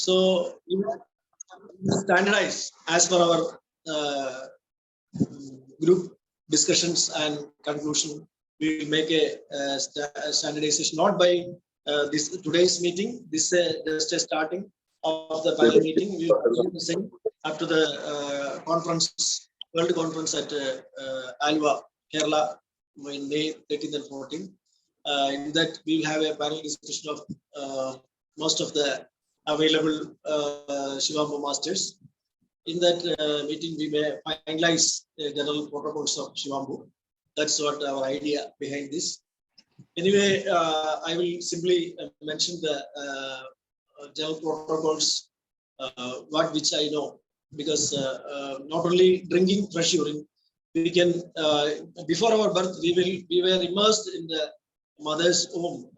So we will standardize as per our group discussions and conclusion. We will make a standardization, not by this today's meeting. This just a starting of the panel meeting. We will do the same after the conference, World Conference at Alva, Kerala, in May 13th and 14th. In that we will have a panel discussion of most of the available Shivambu masters. In that meeting, we may finalize general protocols of Shivambu. That's what our idea behind this. Anyway, I will simply mention the general protocols, which I know, because not only drinking fresh urine, we can before our birth we were immersed in the mother's womb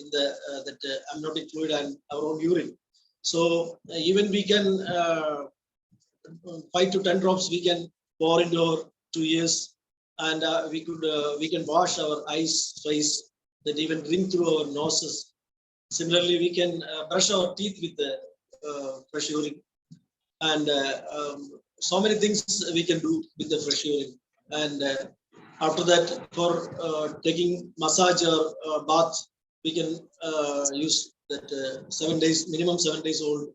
in the that amniotic fluid and our own urine. So even we can 5 to 10 drops we can pour into our 2 years, and we can wash our eyes, face, that even drink through our noses. Similarly, we can brush our teeth with the fresh urine, and so many things we can do with the fresh urine. And after that, for taking massage or bath, we can use that 7 days, minimum 7 days old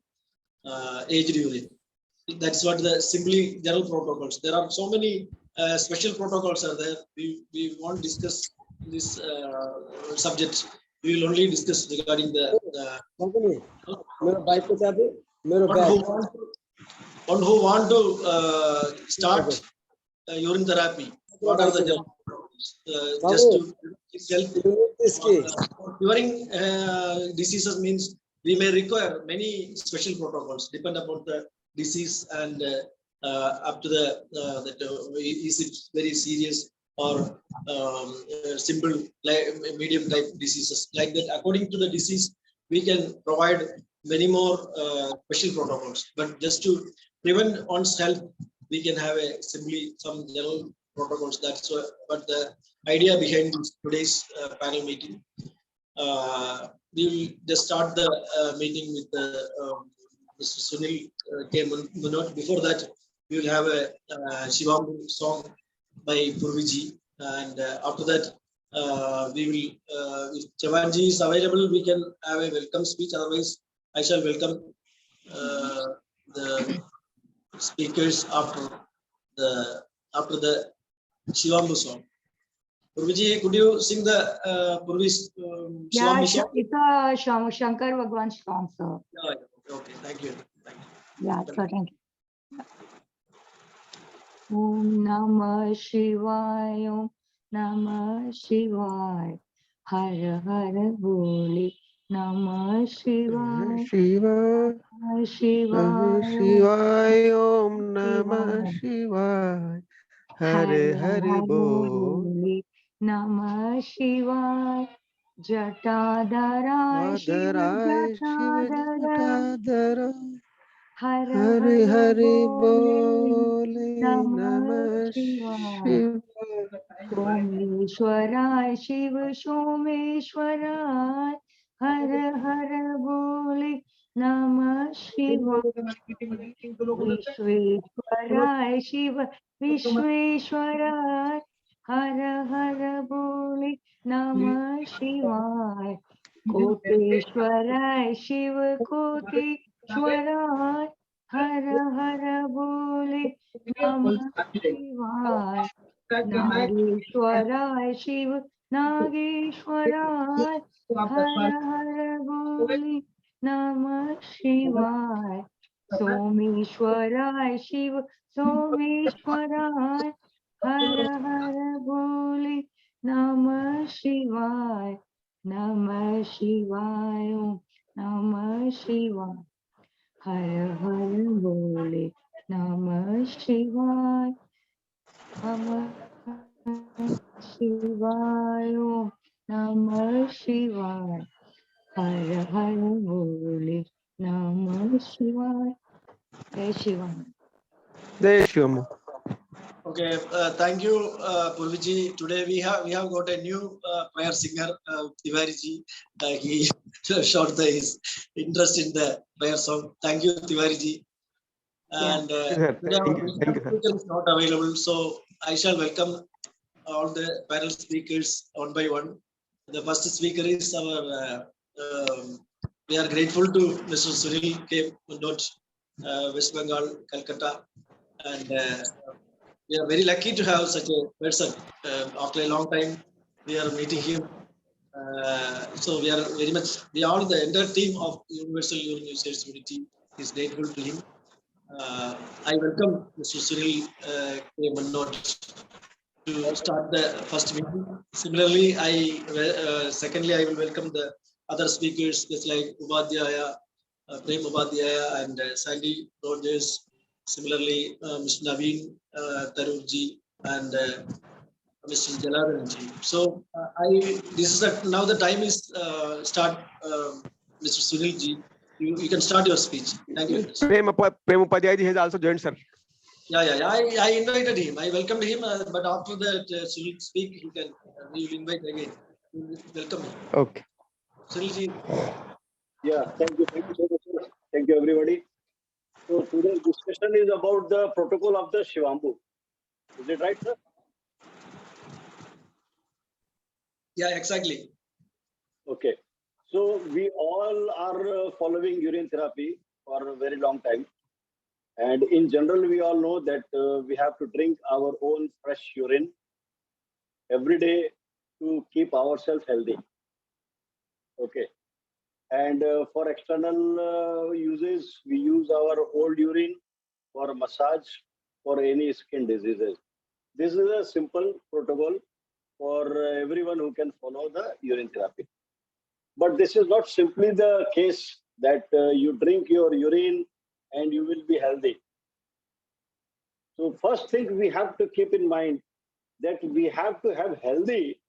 aged urine. That's what the simply general protocols. There are so many special protocols are there. We won't discuss this subject. We will only discuss regarding the one who want to start urine therapy. What are the general protocols? Just to help curing diseases means we may require many special protocols, depend upon the disease and up to the that is it very serious or simple, like medium type diseases, like that. According to the disease, we can provide many more special protocols. But just to prevent one's health, we can have a simply some general protocols. That's what the idea behind today's panel meeting. We will just start the meeting with the Mr. Sunil came on. Before that, we will have a Shivambu song by Purviji, and after that, we will, if Chavanji is available, we can have a welcome speech. Otherwise, I shall welcome the speakers after the Shivambu song. Purviji, could you sing the Purvi's Shivambu song? It's a Shankar Bhagwan song, sir. Yeah, okay, thank you. Yeah, sir, thank you. Om Namah Shivaya, Om Namah Shivaya, Har Har Bole, Namah Shivaya, Namah Shivaya, Om Namah Shivaya, Hare Hare Bole, Namah Shivaya, Jatadhara Shiva Jatadhara, Hare Hare Bole, Namah Shivaya, Someshwaray Shiva Someshwaray, Hare Hare Bole, Namah Shivaya, Vishweshwaray Shiva Vishweshwaray, Hare Hare Bole, Namah Shivaya, Koteshwaray Shiva Koteshwaray, Hare Hare Bole, Namah Shivaya, Nageshwaray Shiva Nageshwaray, Hare Hare Bole, Namah Shivaya, Someshwaray Shiva Someshwaray, Hare Hare Bole, Namah Shivaya, Namah Shivaya, Namah Shivaya, Hare Hare Bole, Namah Shivaya, Namah Shivaya, Namah Shivaya, Hare Hare Bole, Namah Shivaya. Jai Shivaya. Jai Shivambu. Okay, thank you, Purviji. Today we have got a new prayer singer, Tiwari ji. He showed his interest in the prayer song. Thank you, Tiwari ji. Yeah. And Sir, today our thank wisdom you, sir. speaker is not available, so I shall welcome all the panel speakers one by one. The first speaker is our. We are grateful to Mr. Sunil K. Mundot, West Bengal, Calcutta, and we are very lucky to have such a person. After a long time, we are meeting him. So we are very much, we all the entire team of Universal Users Unity is grateful to him. I welcome Mr. Sunil K. Manot to start the first meeting. Similarly, secondly, I will welcome the other speakers, just like Ubadhyaya, Prem Ubadhyaya, and Sandy Rogers. Similarly, Mr. Naveen Tarurji and Mr. Jalaranji. So this is now the time is start, Mr. Sunil ji. You can start your speech. Thank you very much. Prem Upadhyay ji has also joined, sir. Yeah. I invited him. I welcomed him, but after that, Sunil speak, you can. We will invite again. We will welcome him. Okay. Sunil ji. Yeah, thank you so much, sir. Thank you, everybody. So today's discussion is about the protocol of the Shivambu. Is it right, sir? Yeah, exactly. Okay. So we all are following urine therapy for a very long time. And in general, we all know that we have to drink our own fresh urine every day to keep ourselves healthy. Okay. And for external uses, we use our old urine for massage for any skin diseases. This is a simple protocol for everyone who can follow the urine therapy. But this is not simply the case that you drink your urine and you will be healthy. So first thing we have to keep in mind that we have to have healthy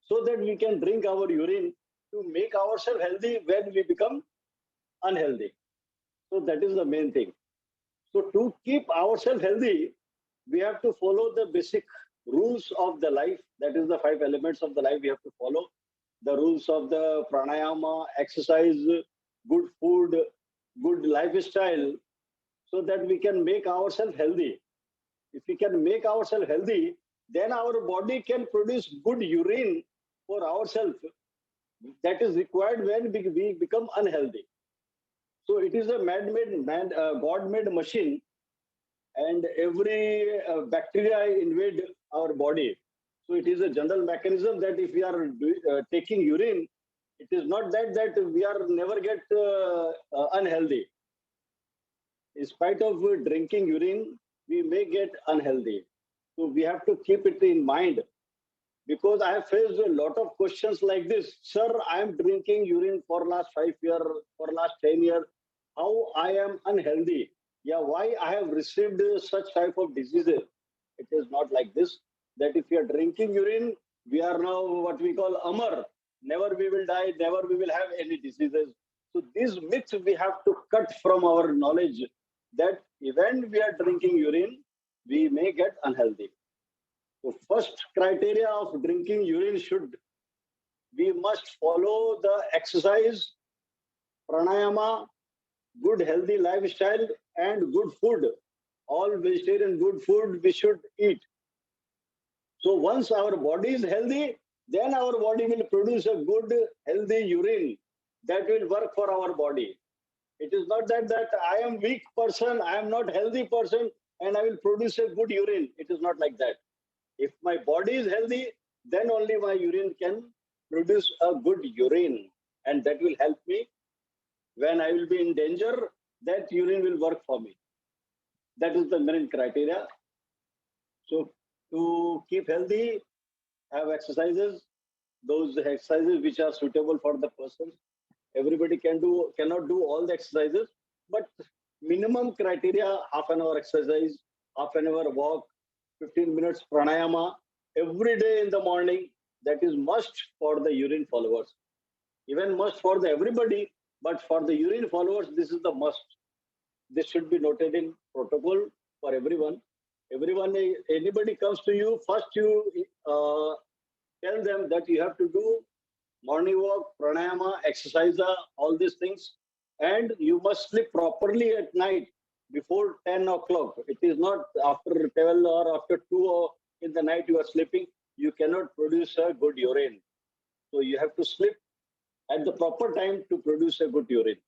so that we can drink our urine to make ourselves healthy when we become unhealthy. So that is the main thing. So to keep ourselves healthy, we have to follow the basic rules of the life. That is the 5 elements of the life we have to follow. The rules of the pranayama, exercise, good food, good lifestyle, so that we can make ourselves healthy. If we can make ourselves healthy, then our body can produce good urine for ourselves that is required when we become unhealthy. So it is a God-made machine, and every bacteria invade our body. So it is a general mechanism that if we are taking urine, it is not that we are never get unhealthy. In spite of drinking urine, we may get unhealthy. So we have to keep it in mind, because I have faced a lot of questions like this. Sir, I am drinking urine for last 5 years, for last 10 years. How I am unhealthy? Yeah, why I have received such type of diseases? It is not like this. That if we are drinking urine, we are now what we call Amar. Never we will die, never we will have any diseases. So these myths we have to cut from our knowledge that when we are drinking urine, we may get unhealthy. So first criteria of drinking urine should, we must follow the exercise, pranayama, good healthy lifestyle, and good food. All vegetarian good food we should eat. So once our body is healthy, then our body will produce a good healthy urine that will work for our body. It is not that I am weak person, I am not healthy person, and I will produce a good urine. It is not like that. If my body is healthy, then only my urine can produce a good urine. And that will help me when I will be in danger, that urine will work for me. That is the main criteria. So to keep healthy, have exercises, those exercises which are suitable for the person. Everybody cannot do all the exercises, but minimum criteria, half an hour exercise, half an hour walk, 15 minutes pranayama every day in the morning. That is must for the urine followers. Even must for the everybody, but for the urine followers, this is the must. This should be noted in protocol for everyone. Anybody comes to you, first you tell them that you have to do morning walk, pranayama, exercise, all these things, and you must sleep properly at night before 10 o'clock. It is not after 12 or after 2 or in the night you are sleeping. You cannot produce a good urine. So you have to sleep at the proper time to produce a good urine.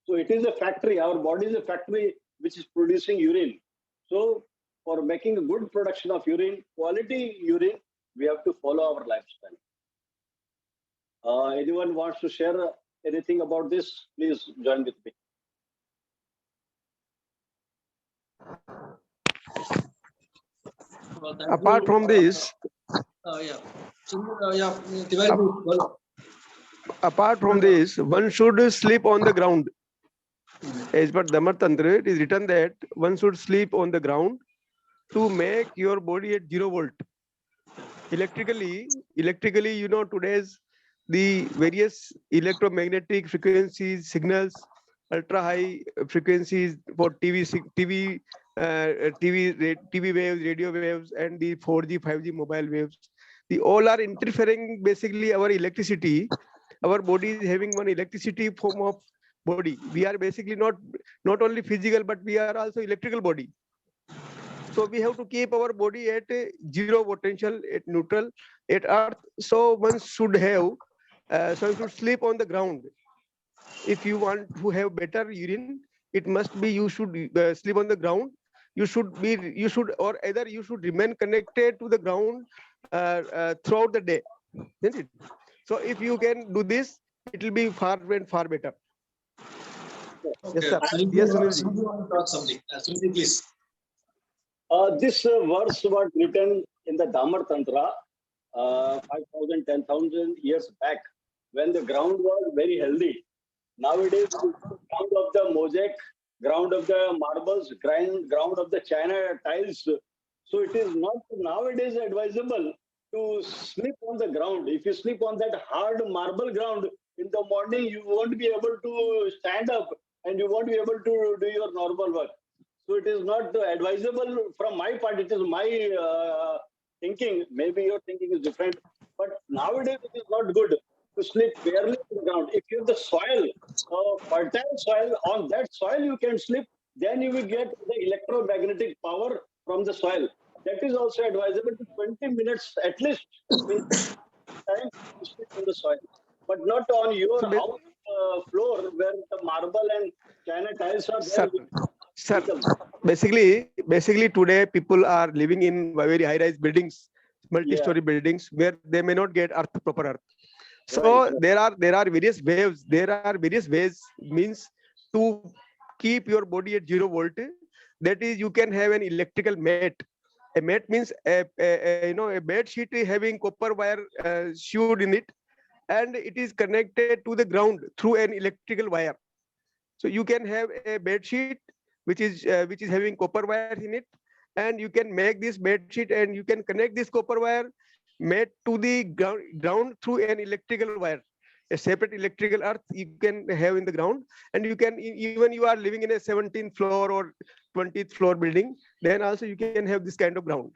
So it is a factory. Our body is a factory which is producing urine. So for making a good production of urine, quality urine, we have to follow our lifestyle. Anyone wants to share anything about this? Please join with me. Apart from this, Yeah. Tiwari, well, apart from this, one should sleep on the ground. As per Dhamma Tantra, it is written that one should sleep on the ground to make your body at 0 volt. Electrically, today's the various electromagnetic frequencies, signals, ultra high frequencies for TV waves, radio waves, and the 4G, 5G mobile waves. The all are interfering basically our electricity. Our body is having one electricity form of body. We are basically not only physical, but we are also electrical body. So we have to keep our body at 0 potential, at neutral, at earth. So one should sleep on the ground. If you want to have better urine, it must be you should sleep on the ground. Or either you should remain connected to the ground throughout the day. Isn't it? So if you can do this, it will be far and far better. okay. Yes, sir. Sunil, Yes, Sunil. Sunil want to talk something. Sunil, please. This verse was written in the Dhamma Tantra 5,000, 10,000 years back when the ground was very healthy. Nowadays, it is the ground of the mosaic, ground of the marbles, ground of the China tiles. So it is not nowadays advisable to sleep on the ground. If you sleep on that hard marble ground in the morning, you won't be able to stand up and you won't be able to do your normal work. So it is not advisable from my part. It is my thinking. Maybe your thinking is different. But nowadays it is not good to sleep barely on the ground. If you have the soil, fertile soil, on that soil you can sleep, then you will get the electromagnetic power from the soil. That is also advisable to 20 minutes at least in time to sleep on the soil. But not on your So house floor where the marble and China tiles are there. Sir, basically today people are living in very high-rise buildings, multi-story buildings where they may not get proper earth. So there are various waves. There are various ways means to keep your body at 0 volt. That is, you can have an electrical mat. A mat means a bed sheet having copper wire sewed in it, and it is connected to the ground through an electrical wire. So you can have a bed sheet which is having copper wire in it, and you can make this bed sheet and you can connect this copper wire made to the ground through an electrical wire. A separate electrical earth you can have in the ground, and you can even you are living in a 17th floor or 20th floor building, then also you can have this kind of ground.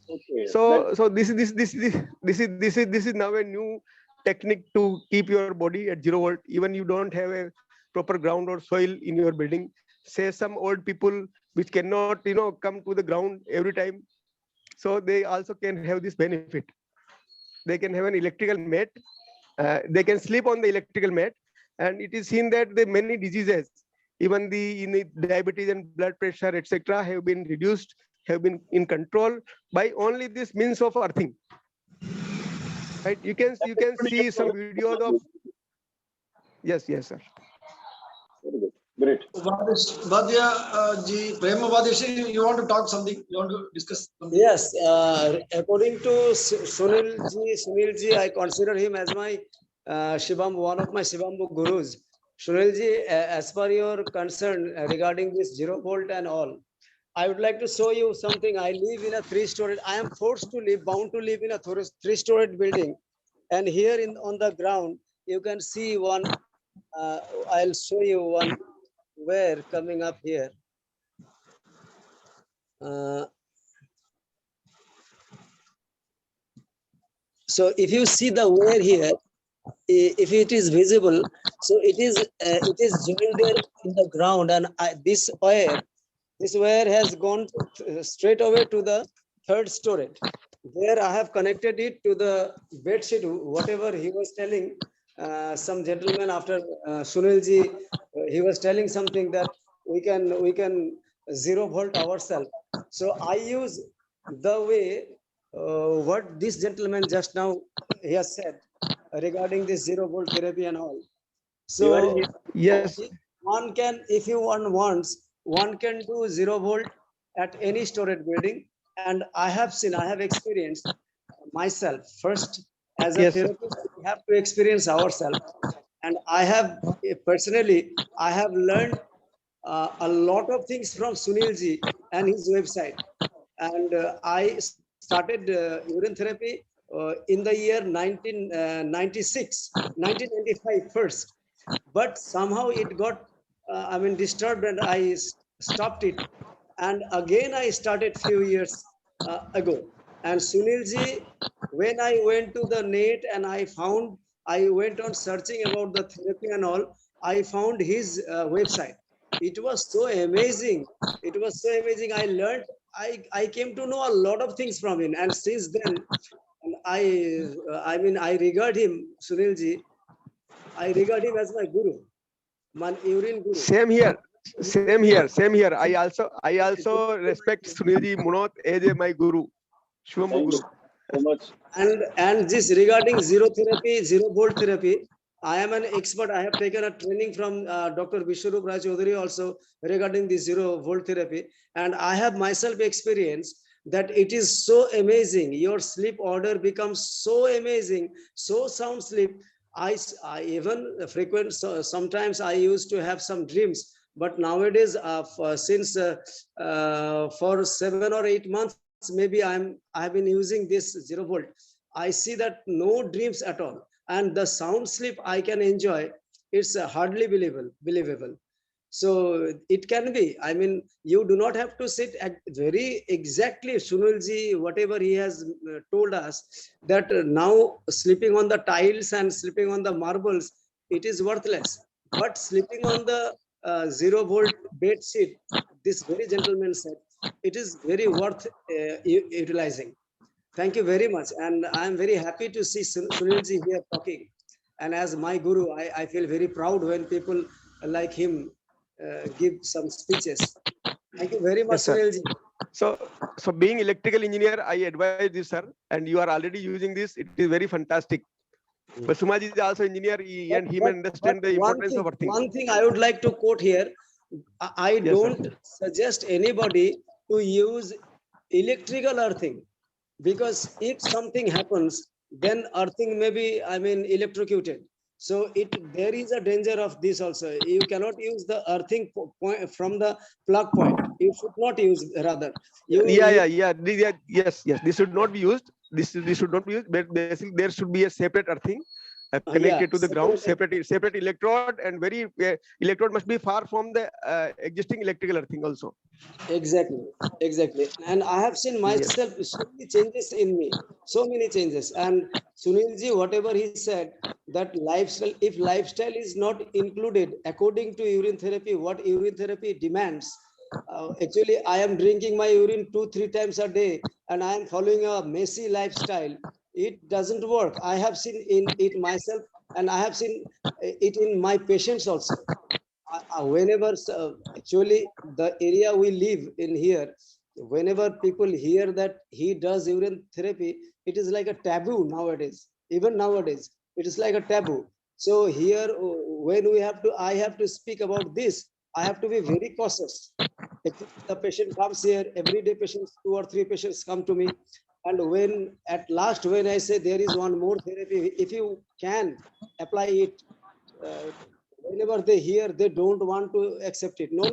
Okay. So this is now a new technique to keep your body at 0 volt. Even you don't have a proper ground or soil in your building. Say some old people which cannot come to the ground every time, so they also can have this benefit. They can have an electrical mat. They can sleep on the electrical mat, and it is seen that the many diseases, even the diabetes and blood pressure, etc., have been reduced, have been in control by only this means of earthing. Right? You can see some videos of. Yes, sir. Great. Vadya ji, Prema Vadya, you want to talk something? You want to discuss something? Yes, according to Sunil ji, I consider him as my one of my Shivambu gurus. Sunil ji, as per your concern regarding this 0 volt and all, I would like to show you something. I live in a 3-story. I am bound to live in a 3-story building, and here on the ground you can see one. I'll show you one where coming up here. So if you see the wear here, if it is visible, so it is joined there in the ground, and this wire has gone straight away to the third storage. There I have connected it to the bed sheet, whatever he was telling. Some gentleman after Sunilji, he was telling something that we can 0 volt ourselves. So I use the way what this gentleman just now he has said regarding this 0 volt therapy and all. So Yes. one can, if you one wants, one can do 0 volt at any storage building. And I have experienced myself first as a Yes, sir. therapist. We have to experience ourselves, and I have personally, I have learned a lot of things from Sunilji and his website. And I started urine therapy in the year 1996, 1995 first. But somehow it got, disturbed, and I stopped it. And again, I started few years ago. And Sunilji, when I went to the net and I went on searching about the therapy and all, I found his website. It was so amazing. It was so amazing. I learned, I came to know a lot of things from him. And since then, I regard him, Sunilji, I regard him as my guru, my urine guru. Same here. Same here. Same here. I also respect Sunilji Munot as my guru, Shivambu Thank Guru. you so much. And this regarding 0 volt therapy, I am an expert. I have taken a training from Dr. Vishwarup Raj Chaudhary also regarding the 0 volt therapy. And I have myself experienced that it is so amazing. Your sleep order becomes so amazing, so sound sleep. I even frequent, sometimes I used to have some dreams, but nowadays, since for 7 or 8 months, maybe I have been using this 0 volt. I see that no dreams at all, and the sound sleep I can enjoy. It's hardly believable. So it can be. I mean, you do not have to sit at very exactly Sunilji, whatever he has told us, that now sleeping on the tiles and sleeping on the marbles, it is worthless. But sleeping on the 0 volt bed sheet, this very gentleman said, it is very worth utilizing. Thank you very much. And I am very happy to see Sunilji here talking. And as my guru, I feel very proud when people like him give some speeches. Thank you very much, Yes, sir. Sunilji. So being electrical engineer, I advise this, sir, and you are already using this. It is very fantastic. But Sumaji is also engineer, and he may understand the importance of earthing. One thing I would like to quote here, I Yes, don't sir. suggest anybody to use electrical earthing, because if something happens, then earthing may be, electrocuted. So there is a danger of this also. You cannot use the earthing point from the plug point. You should not use, rather. Yes. This should not be used. This should not be used. But basically, there should be a separate earthing connected to the ground, separate electrode, and very electrode must be far from the existing electrical earthing also. Exactly. And I have seen Yes. myself so many changes in me, so many changes. And Sunilji, whatever he said, that lifestyle, if lifestyle is not included according to urine therapy, what urine therapy demands. Actually, I am drinking my urine 2-3 times a day, and I am following a messy lifestyle. It doesn't work. I have seen in it myself, and I have seen it in my patients also. Whenever actually the area we live in here, whenever people hear that he does urine therapy, it is like a taboo nowadays. Even nowadays, it is like a taboo. So here, when I have to speak about this, I have to be very cautious. If the patient comes here, every day patients, 2 or 3 patients come to me. And when at last, when I say there is one more therapy, if you can apply it, uh, whenever they hear, they don't want to accept it. No,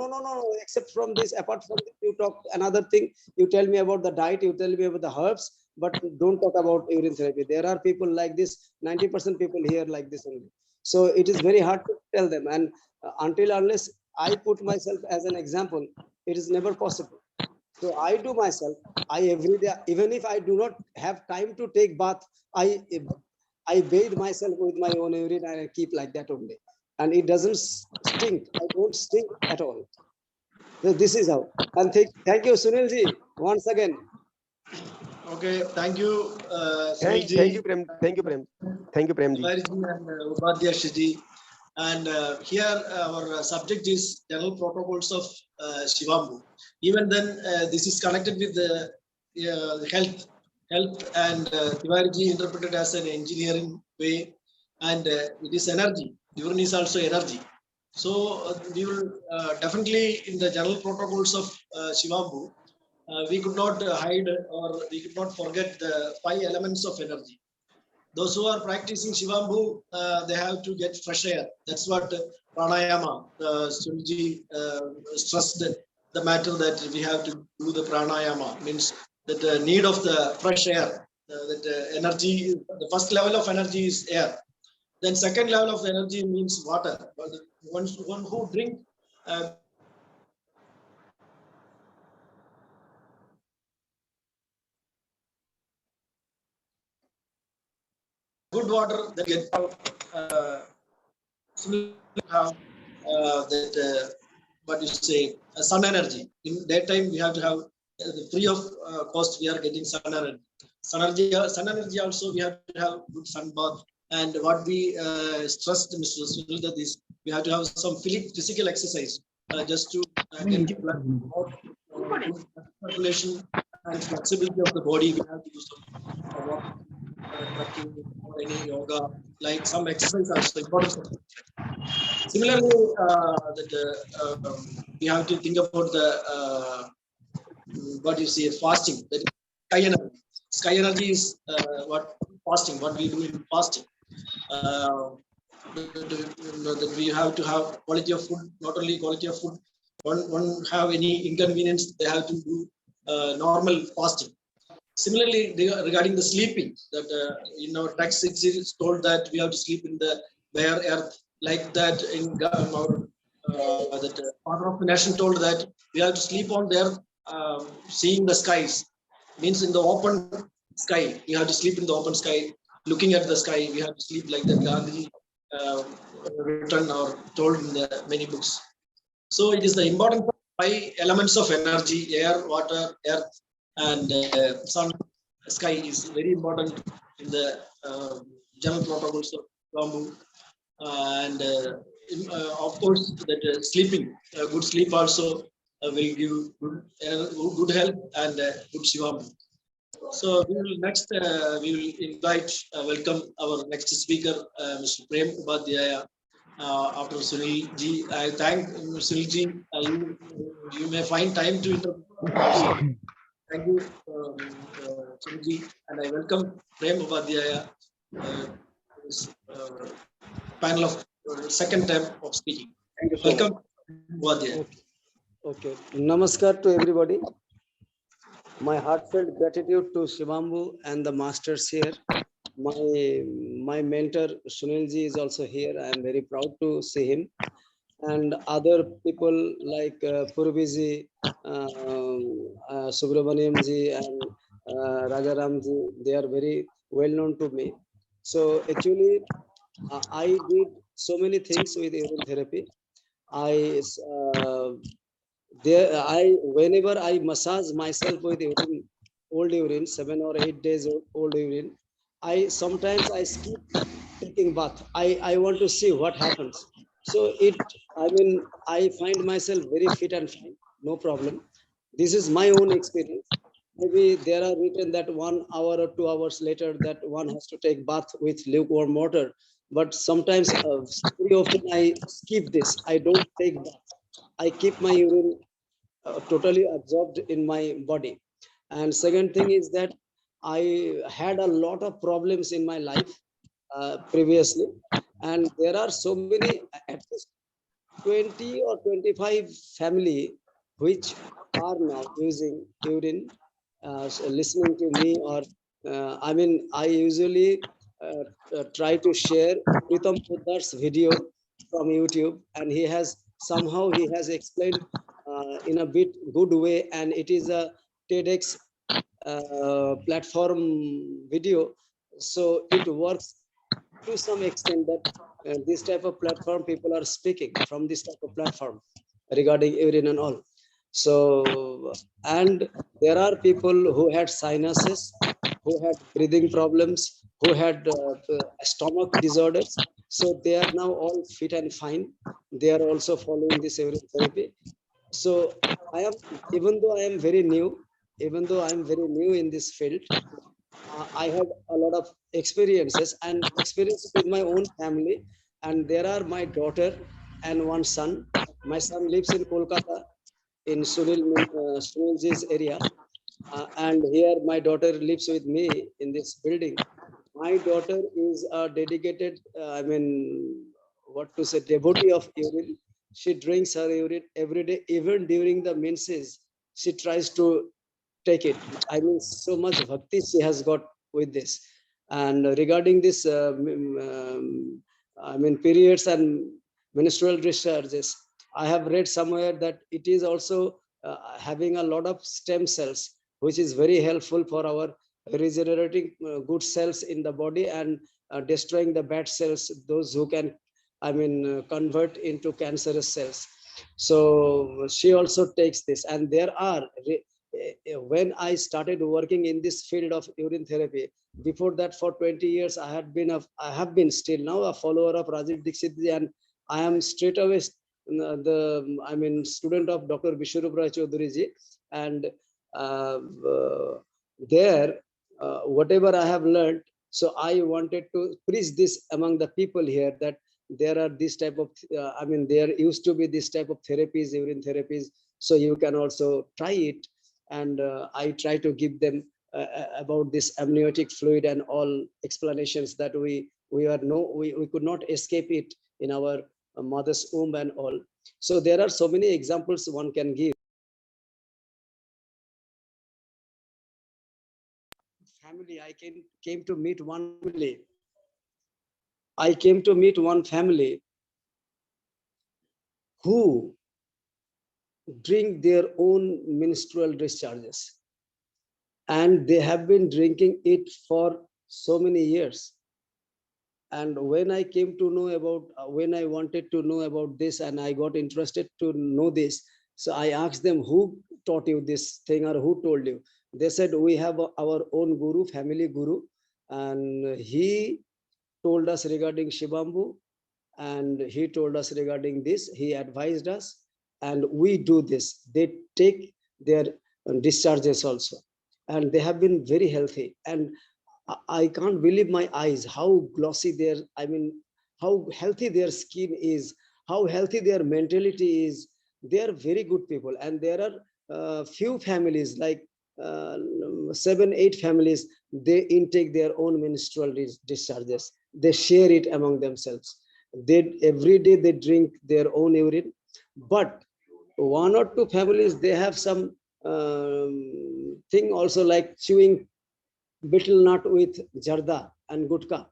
except from this, apart from this, you talk another thing. You tell me about the diet, you tell me about the herbs, but don't talk about urine therapy. There are people like this, 90% people here like this only. So it is very hard to tell them. And until unless I put myself as an example, it is never possible. So I do myself. I every day, even if I do not have time to take bath, I bathe myself with my own urine and I keep like that only, and it doesn't stink. I don't stink at all. So this is how. And thank you, Sunilji, once again. Okay, thank you, Thank you, Sunilji, Prem. Thank you, Prem. Thank you, Prem ji. Tiwariji and Upadhyaya Shiji. And here our subject is general protocols of Shivambu. Even then, this is connected with the health, and Tiwariji interpreted as an engineering way, and it is energy. Urine is also energy. So we will definitely in the general protocols of Shivambu, we could not hide or we could not forget the 5 elements of energy. Those who are practicing Shivambu, they have to get fresh air. That's what pranayama, Sunji stressed the matter that we have to do the pranayama, means that the need of the fresh air, that energy, the first level of energy is air. Then second level of energy means water. But one who drink good water, that get have that what you say sun energy. In daytime, we have to have the free of cost. We are getting sun energy. Sun energy also we have to have good sun bath. And what we stressed, Mr. Sunil, that is we have to have some physical exercise just to get blood circulation and flexibility of the body. We have to do some trekking or any yoga, like some exercise also important. Similarly, we have to think about the what you say fasting. That is sky energy. Sky energy is what fasting. What we do in fasting. That we have to have quality of food. Not only quality of food. One have any inconvenience, they have to do normal fasting. Similarly, regarding the sleeping, that in our text it is told that we have to sleep in the bare earth, like that in our that father of the nation told that we have to sleep on there, seeing the skies, means in the open sky. We have to sleep in the open sky, looking at the sky. We have to sleep like that. Gandhi uh, written or told in the many books. So it is the important 5 elements of energy: air, water, earth, and sun. Sky is very important in the general protocols of bamboo. And of course, that sleeping, good sleep also will give good health and good shivam. So we will next we will invite welcome our next speaker, Mr. Prem Upadhyaya. After Sunil ji, I thank Sunil ji. You may find time to interview. Thank you, Sunil ji, and I welcome Prem Upadhyaya, this panel of second time of speaking. Thank you so Welcome, much. Upadhyaya. Okay. Namaskar to everybody. My heartfelt gratitude to Shivambu and the masters here. My mentor Sunilji is also here. I am very proud to see him. And other people like Purviji, Subramaniamji, and Rajaramji, they are very well known to me. So actually, I did so many things with urine therapy. Whenever I massage myself with urine, old urine, 7 or 8 days old urine, I skip taking bath. I want to see what happens. So I find myself very fit and fine, no problem. This is my own experience. Maybe there are written that 1 hour or 2 hours later that one has to take bath with lukewarm water. But sometimes, very often I skip this. I don't take bath. I keep my urine totally absorbed in my body. And second thing is that I had a lot of problems in my life previously, and there are so many, at least 20 or 25 family which are now using urine, listening to me, or I usually try to share Pritam Poddar's video from YouTube, and he has explained in a bit good way, and it is a TEDx platform video. So it works to some extent that this type of platform, people are speaking from this type of platform regarding urine and all. So, and there are people who had sinuses, who had breathing problems, who had stomach disorders. So they are now all fit and fine. They are also following this urine therapy. So I am, even though I am very new, even though I am very new in this field, I had a lot of experiences and experiences with my own family. And there are my daughter and one son. My son lives in Kolkata in Sunilji's area. And here my daughter lives with me in this building. My daughter is a dedicated, what to say, devotee of urine. She drinks her urine every day, even during the menses. She tries to take it. I mean, so much bhakti she has got with this. And regarding this, periods and menstrual discharges, I have read somewhere that it is also having a lot of stem cells, which is very helpful for our regenerating good cells in the body and destroying the bad cells, those who can, convert into cancerous cells. So she also takes this, and there are when I started working in this field of urine therapy, before that for 20 years, I have been still now a follower of Rajiv Dixit ji, and I am straight away student of Dr. Vishwarup Rai Chaudhary ji, and there, whatever I have learned, so I wanted to preach this among the people here, that there are this type of, there used to be this type of therapies, urine therapies, so you can also try it. And I try to give them about this amniotic fluid and all explanations that we could not escape it in our mother's womb and all. So there are so many examples one can give. Family, I came to meet one family. I came to meet one family who drink their own menstrual discharges, and they have been drinking it for so many years. And when I came to know about, when I wanted to know about this, and I got interested to know this, so I asked them, who taught you this thing, or who told you? They said, we have our own guru, family guru, and he told us regarding Shivambu, and he told us regarding this, he advised us, and we do this. They take their discharges also, and they have been very healthy. And I can't believe my eyes how glossy their, how healthy their skin is, how healthy their mentality is. They are very good people, and there are few families, like 7, 8 families, they intake their own menstrual discharges. They share it among themselves. They every day they drink their own urine, but 1 or 2 families, they have some thing also, like chewing betel nut with jarda and gutka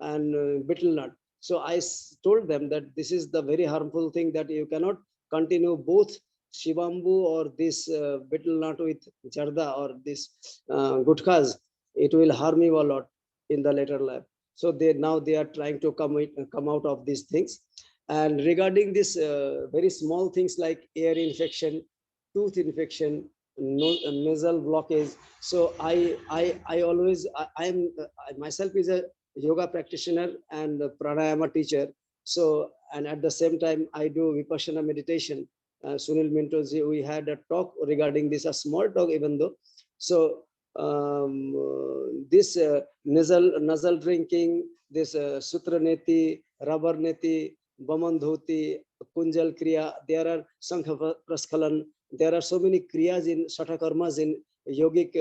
and betel nut. So I told them that this is the very harmful thing, that you cannot continue both Shivambu or this betel nut with jarda or this gutkas. It will harm you a lot in the later life. So they are trying to come out of these things. And regarding this very small things like ear infection, tooth infection, nasal blockage. So I always, I myself is a yoga practitioner and a pranayama teacher. So, and at the same time, I do Vipassana meditation. Sunil Mintoji, we had a talk regarding this, a small talk even though. So this nasal drinking, this sutra neti, rubber neti, bamandhuti, kunjal kriya, there are sankha praskalan, there are so many kriyas in shatakarmas in yogic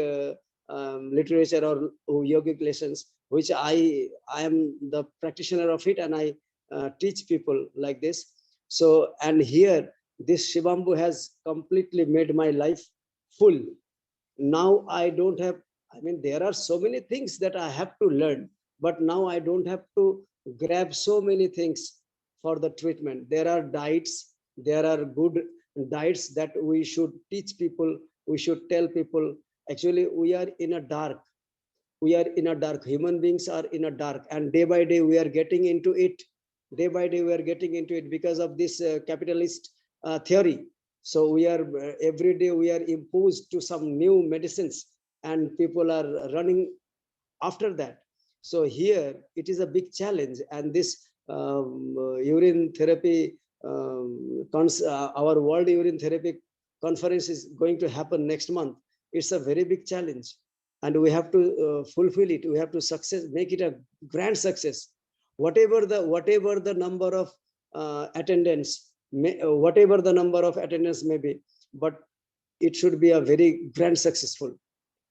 literature or yogic lessons, which I am the practitioner of it, and I teach people like this. So, and here this Shivambu has completely made my life full. Now I don't have, there are so many things that I have to learn, but now I don't have to grab so many things for the treatment. There are diets, there are good diets that we should teach people, we should tell people. Actually, we are in a dark. We are in a dark. Human beings are in a dark, and day by day we are getting into it. Day by day we are getting into it because of this capitalist theory. So we are every day we are imposed to some new medicines, and people are running after that. So here it is a big challenge, and this urine therapy, our World Urine Therapy Conference is going to happen next month. It's a very big challenge, and we have to fulfill it. We have to make it a grand success. Whatever the number of attendance, whatever the number of attendance may be, but it should be a very grand successful.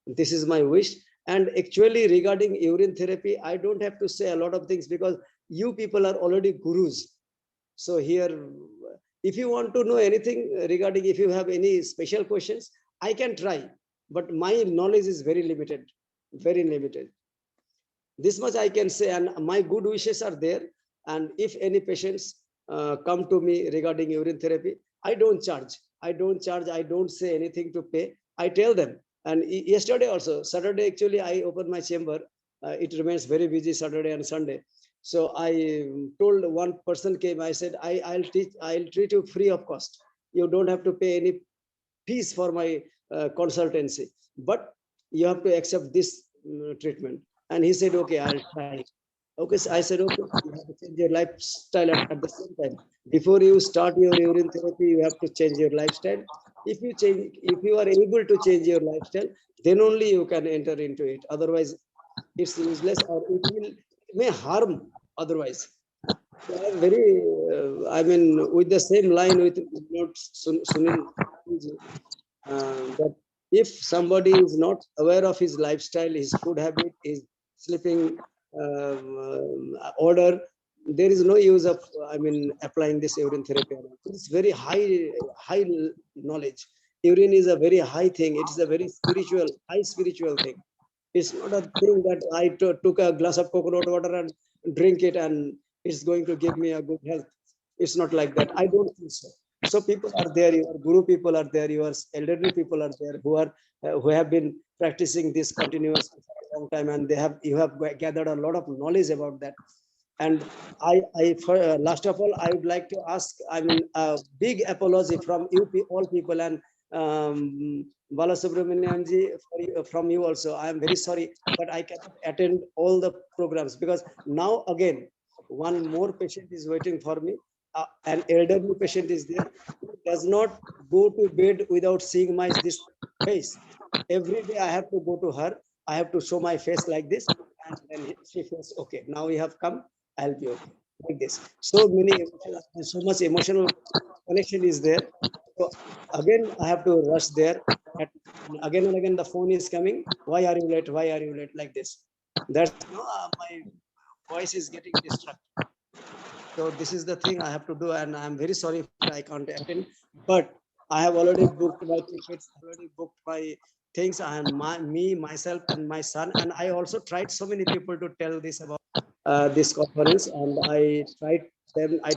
This is my wish. And actually, regarding urine therapy, I don't have to say a lot of things because you people are already gurus. So here, if you want to know anything regarding, if you have any special questions, I can try, but my knowledge is very limited, very limited. This much I can say, and my good wishes are there. And if any patients come to me regarding urine therapy, I don't charge. I don't charge. I don't say anything to pay. I tell them. And yesterday also, Saturday, actually, I opened my chamber. It remains very busy Saturday and Sunday. So I told one person came, I said, I'll treat you free of cost. You don't have to pay any fees for my consultancy, but you have to accept this treatment. And he said, okay, I'll try. Okay, so I said, okay, you have to change your lifestyle at the same time. Before you start your urine therapy, you have to change your lifestyle. If you are able to change your lifestyle, then only you can enter into it. Otherwise, it's useless, or it may harm otherwise. So I'm very, I mean, with the same line with Sunil, that if somebody is not aware of his lifestyle, his food habit, his sleeping order, there is no use of, I mean, applying this urine therapy. It's very high knowledge. Urine is a very high thing. It's a very high spiritual thing. It's not a thing that I took a glass of coconut water and drink it and it's going to give me a good health. It's not like that. I don't think so. So people are there, your guru people are there, your elderly people are there who have been practicing this continuously for a long time, and you have gathered a lot of knowledge about that. And last of all, I would like to ask, I mean, a big apology from you all people, and Balasubramanianji, from you also. I am very sorry, but I cannot attend all the programs because now again, one more patient is waiting for me. An elderly patient is there who does not go to bed without seeing this face. Every day I have to go to her. I have to show my face like this, and then she feels okay. Now you have come, I'll be okay. Like this. So much emotional connection is there. So again, I have to rush there. And again and again, the phone is coming. Why are you late? Why are you late? Like this. That's my voice is getting distracted. So this is the thing I have to do, and I'm very sorry if I can't attend. But I have already booked my tickets, already booked my things, and myself, and my son. And I also tried so many people to tell this about this conference, and I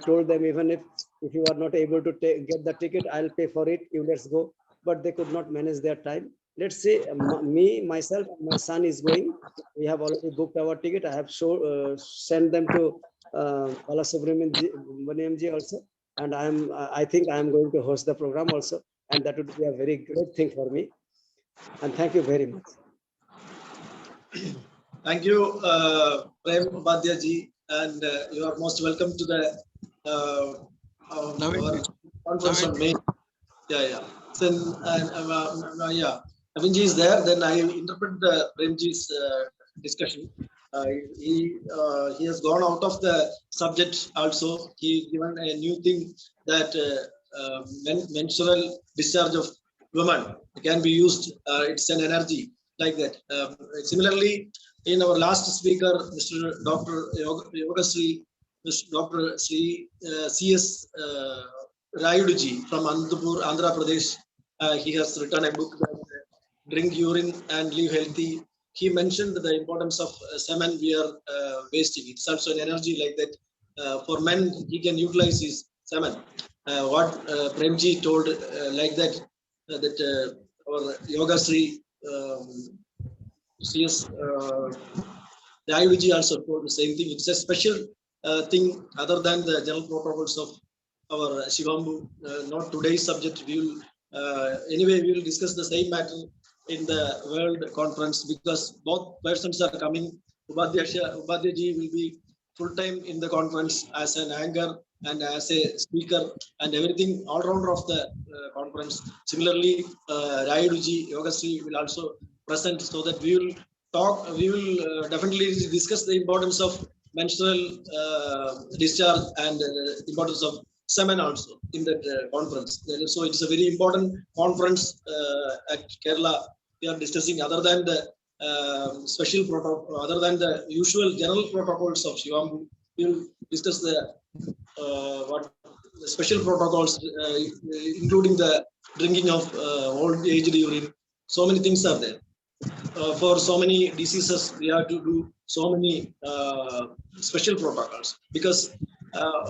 told them, even if you are not able to get the ticket, I'll pay for it. You let's go. But they could not manage their time. Let's say myself, and my son is going. We have already booked our ticket. I have sent them to Balasubramanianji also, and I think I am going to host the program also, and that would be a very great thing for me. And thank you very much. Thank you, Prem Upadhyay ji, and you are most welcome to the our conference on May. Yeah. Then Navinji is there. Then I interpret Premji's discussion. He has gone out of the subject also. He given a new thing that menstrual discharge of women can be used. It's an energy like that. Similarly, in our last speaker, Mr. Dr. Yogasri, Mr. Dr. Sri C.S. Rayuduji from Anandapur, Andhra Pradesh. He has written a book that Drink Urine and Live Healthy. He mentioned the importance of semen we are wasting. It's also an energy like that. For men, he can utilize his semen. what Premji told, like that, our Yoga Sri CS Rayuji also told the same thing. It's a special thing other than the general protocols of our Shivambu. Not today's subject. We will anyway we will discuss the same matter in the World Conference because both persons are coming. Ubadhyaji will be full time in the conference as an anchor and as a speaker and everything all rounder of the conference. Similarly, Rayuji Yogasri will also present so that we will talk. We will definitely discuss the importance of menstrual discharge and importance of semen also in that conference. So it's a very important conference at Kerala. We are discussing other than the special protocol, other than the usual general protocols of Shivambu. We will discuss the what the special protocols, including the drinking of old aged urine. So many things are there. For so many diseases, we have to do so many special protocols because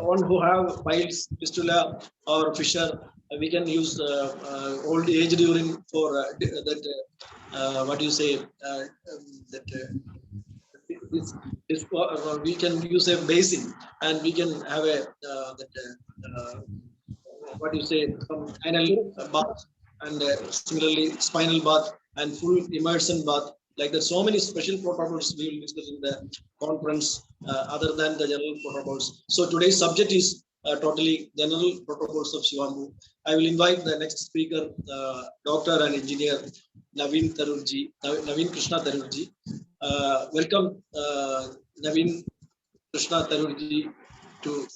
one who have piles, fistula, or fissure, we can use old aged urine for that. What you say? That we can use a basin and we can have a what you say, some anal bath and similarly spinal bath and full immersion bath. Like that, so many special protocols we will discuss in the conference other than the general protocols. So today's subject is totally general protocols of Shivambu. I will invite the next speaker, doctor and engineer Naveen Tarurji, Naveen Krishna Tarurji. Welcome, Naveen Krishna Tarurji,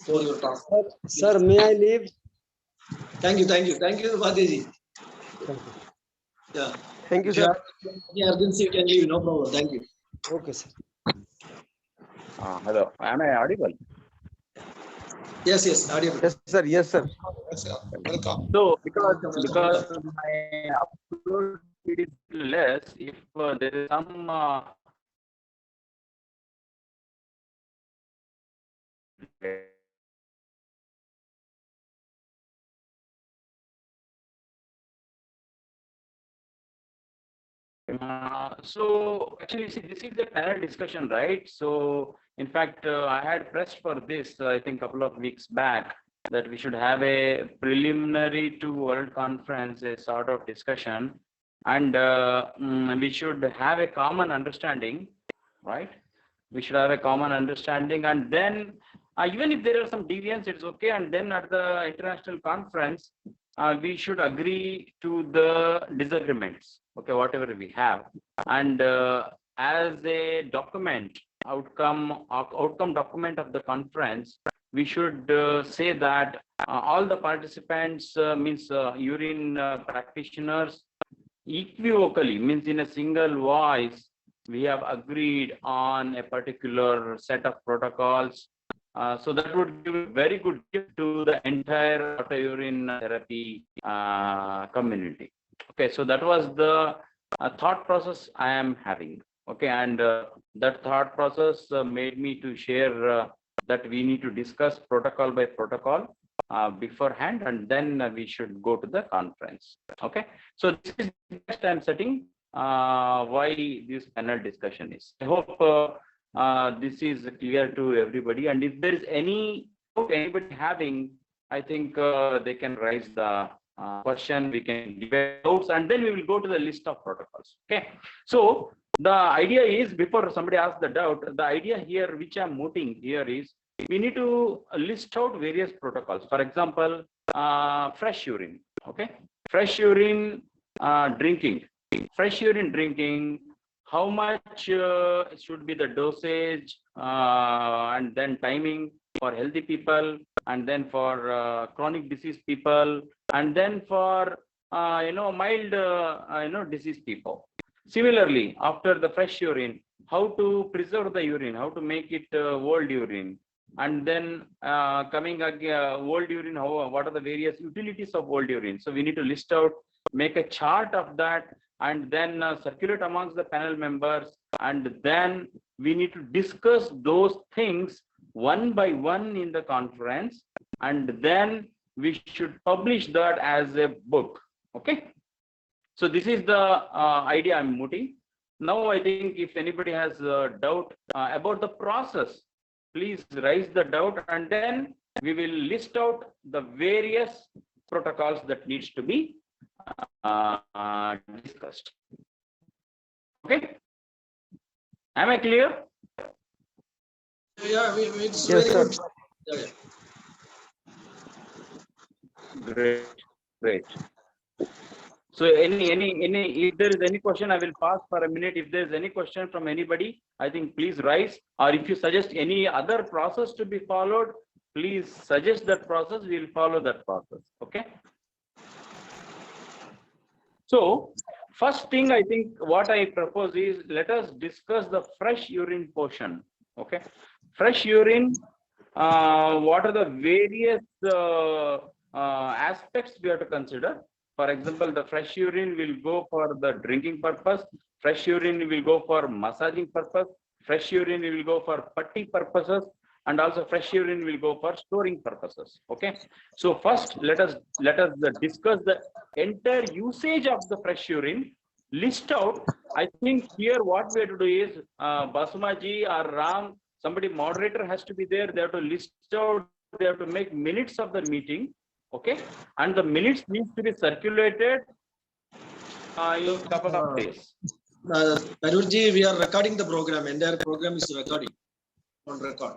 for your talk. Sir, may I leave? Thank you, Vadyaji. Yeah. Thank you, If you sir. have any urgency, you can leave, no problem. Thank you. Okay, sir. Hello, am I audible? Yes, audible. Yes, sir. Yes, sir. Welcome. So because my upload is less, if there is some so actually, see, this is a panel discussion, right? So in fact, I had pressed for this, I think, a couple of weeks back, that we should have a preliminary to World Conference, a sort of discussion, and we should have a common understanding, right? We should have a common understanding, and then even if there are some deviants, it's okay. And then at the international conference, we should agree to the disagreements, okay, whatever we have, and as a document, outcome document of the conference, we should say that all the participants, means urine practitioners, equivocally, means in a single voice, we have agreed on a particular set of protocols. So that would give a very good gift to the entire water urine therapy community. Okay, so that was the thought process I am having. Okay, and that thought process made me to share that we need to discuss protocol by protocol beforehand, and then we should go to the conference. Okay, so this is the next I'm setting why this panel discussion is. I hope this is clear to everybody, and if there is anybody having, I think they can raise the question, we can debate doubts, and then we will go to the list of protocols. Okay, so the idea is, before somebody asks the doubt, the idea here which I'm mooting here is, we need to list out various protocols. For example, fresh urine. Okay, fresh urine drinking. Fresh urine drinking, how much should be the dosage, and then timing for healthy people, and then for chronic disease people, and then for mild disease people. Similarly, after the fresh urine, how to preserve the urine, how to make it old urine, and then coming again old urine, what are the various utilities of old urine. So we need to list out, make a chart of that, and then circulate amongst the panel members, and then we need to discuss those things one by one in the conference, and then we should publish that as a book. Okay. So this is the idea I'm mooting. Now I think if anybody has a doubt about the process, please raise the doubt, and then we will list out the various protocols that needs to be discussed. Okay. Am I clear? Yeah, it's Yes, very sir. good. Yeah, yeah. Great, great. So if there is any question, I will pause for a minute. If there is any question from anybody, I think please rise, or if you suggest any other process to be followed, please suggest that process. We will follow that process. Okay. So first thing, I think what I propose is, let us discuss the fresh urine portion. Okay. Fresh urine, what are the various aspects we have to consider? For example, the fresh urine will go for the drinking purpose. Fresh urine will go for massaging purpose. Fresh urine will go for putty purposes, and also fresh urine will go for storing purposes. Okay. So first, let us discuss the entire usage of the fresh urine. List out. I think here what we have to do is Basumaji or Ram, somebody moderator has to be there. They have to list out. They have to make minutes of the meeting. Okay, and the minutes needs to be circulated in a couple of days. Tarurji, we are recording the program. Entire program is recording on record.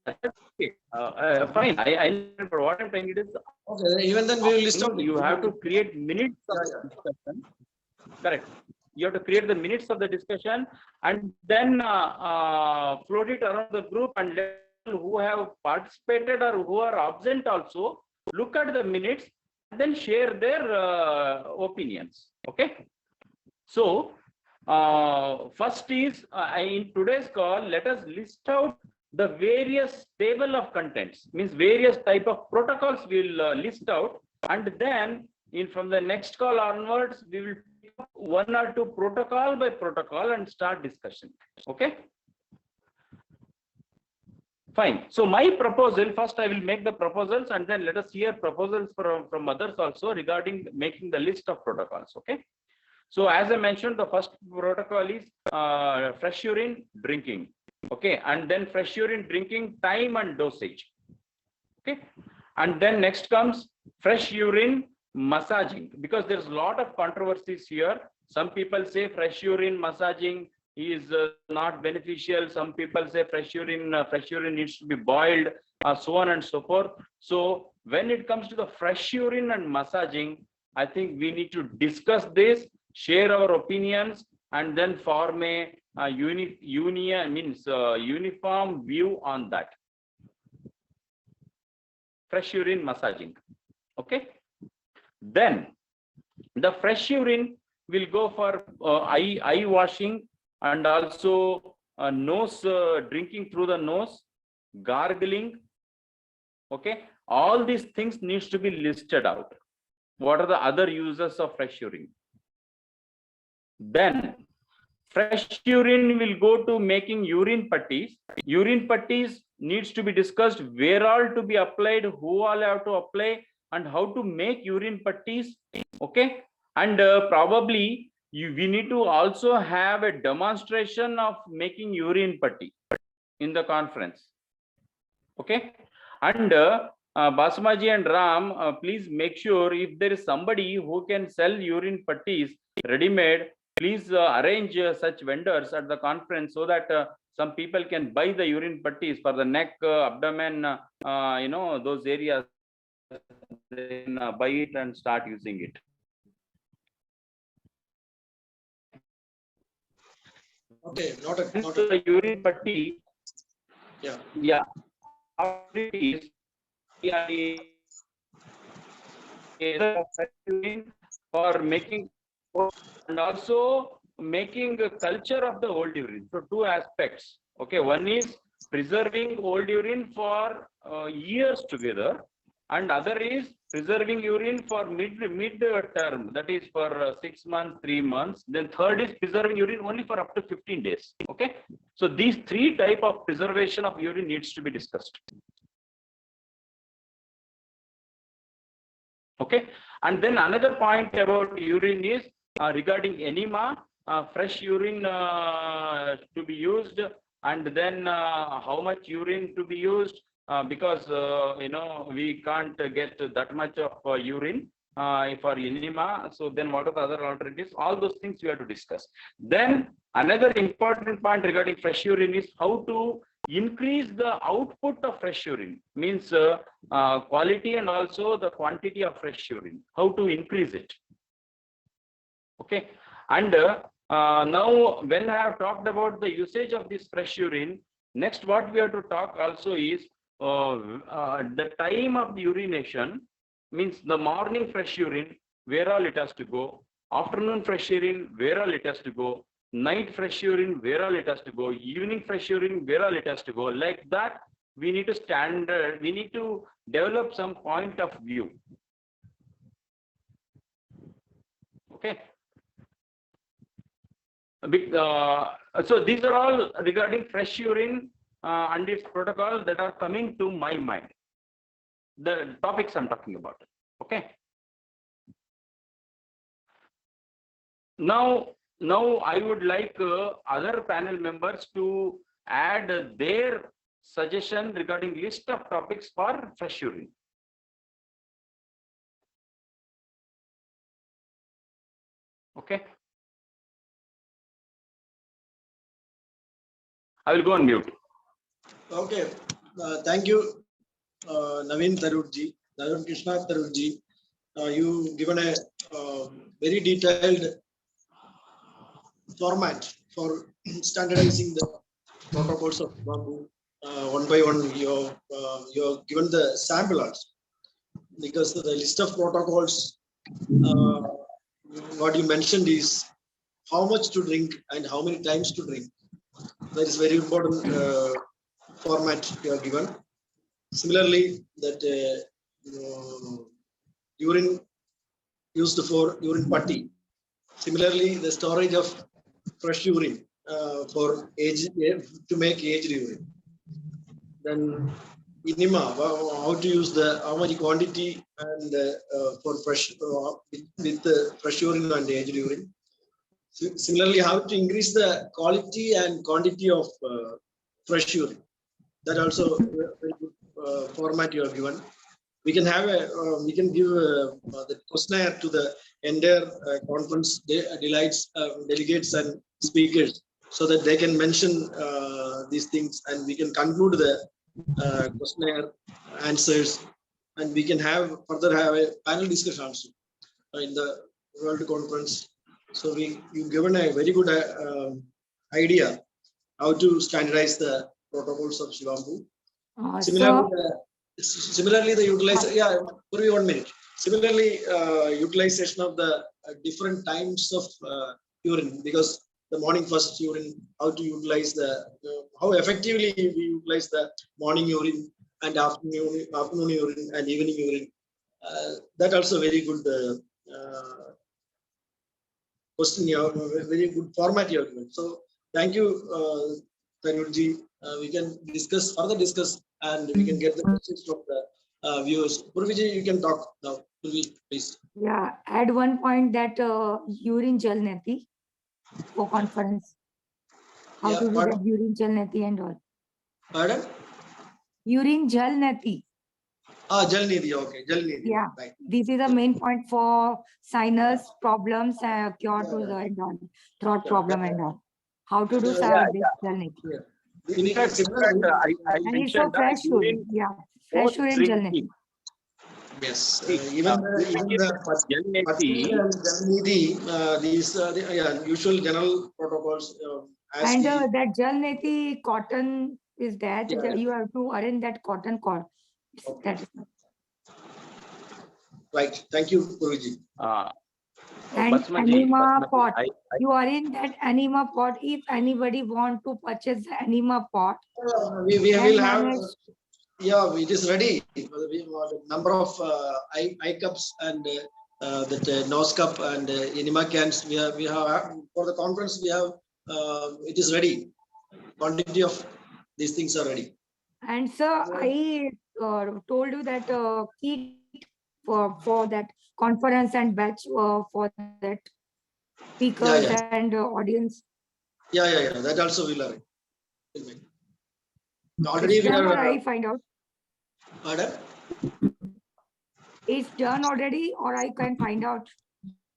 Okay, fine. I for what I'm saying it is. Okay, even then we will list out. You have to create minutes of the discussion. Correct. You have to create the minutes of the discussion and then float it around the group, and let who have participated or who are absent also look at the minutes and then share their opinions. Okay. So first is in today's call, let us list out the various table of contents, means various type of protocols we will list out, and then from the next call onwards we will pick up one or two protocol by protocol and start discussion. Okay. Fine. So my proposal, first I will make the proposals, and then let us hear proposals from others also regarding making the list of protocols. Okay. So as I mentioned, the first protocol is fresh urine drinking. Okay. And then fresh urine drinking time and dosage. Okay. And then next comes fresh urine massaging, because there's a lot of controversies here. Some people say fresh urine massaging is not beneficial. Some people say fresh urine needs to be boiled, so on and so forth. So when it comes to the fresh urine and massaging, I think we need to discuss this, share our opinions, and then form a uniform view on that. Fresh urine massaging. Okay. Then the fresh urine will go for eye washing, and also nose drinking through the nose, gargling. Okay, all these things needs to be listed out. What are the other uses of fresh urine? Then fresh urine will go to making urine putties. Urine putties needs to be discussed, where all to be applied, who all have to apply, and how to make urine putties. Okay, and probably we need to also have a demonstration of making urine putty in the conference. Okay, and Basmaji and Ram, please make sure if there is somebody who can sell urine putties ready-made, please arrange such vendors at the conference so that some people can buy the urine putties for the neck, abdomen, those areas, then buy it and start using it. Okay, not a The urine putty. yeah. Yeah. For making and also making a culture of the old urine. So two aspects. Okay, one is preserving old urine for years together, and other is preserving urine for mid term, that is for 6 months, 3 months. Then third is preserving urine only for up to 15 days. Okay, so these three type of preservation of urine needs to be discussed. Okay. And then another point about urine is regarding enema, fresh urine to be used, and then how much urine to be used, because we can't get that much of urine for enema. So then what are the other alternatives? All those things we have to discuss. Then another important point regarding fresh urine is how to increase the output of fresh urine, means quality and also the quantity of fresh urine, how to increase it. Okay. And now when I have talked about the usage of this fresh urine, next what we have to talk also is the time of the urination, means the morning fresh urine, where all it has to go, afternoon fresh urine, where all it has to go, night fresh urine, where all it has to go, evening fresh urine, where all it has to go. Like that, we need to develop some point of view. Okay. So these are all regarding fresh urine and its protocol that are coming to my mind. The topics I'm talking about. Okay. Now I would like other panel members to add their suggestion regarding list of topics for fresh urine. Okay. I will go on mute. Okay. Thank you, Naveen Tarurji, Naveen Krishna Tarurji. You given a very detailed format for standardizing the protocols of bamboo. One by one, you have given the sample also, because the list of protocols, what you mentioned is how much to drink and how many times to drink. That is very important format you have given. Similarly, that urine used for urine putty. Similarly, the storage of fresh urine for age to make aged urine. Then enema, how to use how much quantity and for fresh with the fresh urine and aged urine. Similarly, how to increase the quality and quantity of fresh urine. That also very good format you have given. We can have we can give the questionnaire to the entire conference delegates and speakers, so that they can mention these things, and we can conclude the questionnaire answers, and we can further have a panel discussion also in the World Conference. So you've given a very good idea how to standardize the protocols of Shivambu. Similarly, the utilization. Yeah, for 1 minute. Similarly, utilization of the different times of urine, because the morning first urine, how to utilize how effectively we utilize the morning urine and afternoon urine and evening urine. That also very good question. You have very good format you have given. So thank you, Tanurji. We can further discuss, and we can get the questions from the viewers. Purviji, you can talk now. Purvi, please. Yeah, add one point that urine jalnati for conference. How to do that urine jalnati and all. Pardon? Urine jalnati. Jalnidhi, okay. Jalnidhi. Yeah, right. This is the main point for sinus problems, cure to the throat problem and all. How to do this jalnati. In fact, I mentioned fresh urine. Yeah, fresh urine jalnati. Yes, even the Jalnidhi, these usual general protocols. And that jalnati cotton is that you have to arrange that cotton cord. Okay. Right. Thank you, Guruji. And anima pot. You are in that anima pot. If anybody want to purchase the anima pot, we will have. Yeah, it is ready. We have a number of eye cups and that nose cup and enema cans. We have for the conference. We have it is ready. Quantity of these things are ready. And sir, I told you that kit for that conference and batch for that speakers Yeah. and audience? Yeah. That also will arrange. Already It's we done or are. I find out? Pardon? It's done already or I can find out?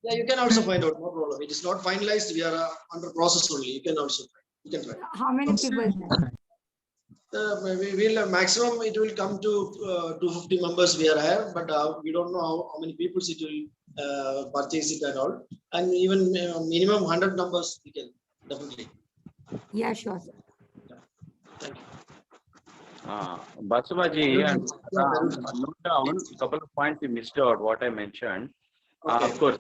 Yeah, you can also find out. No problem. It is not finalized. We are under process only. You can also try. You can try. How many people is there? We will maximum it will come to 250 members we are here, but we don't know how many people it will purchase it and all. And even minimum 100 numbers we can definitely. Yeah, sure, sir. Thank you. Basumaji, and note down a couple of points you missed out what I mentioned. Okay. Of course,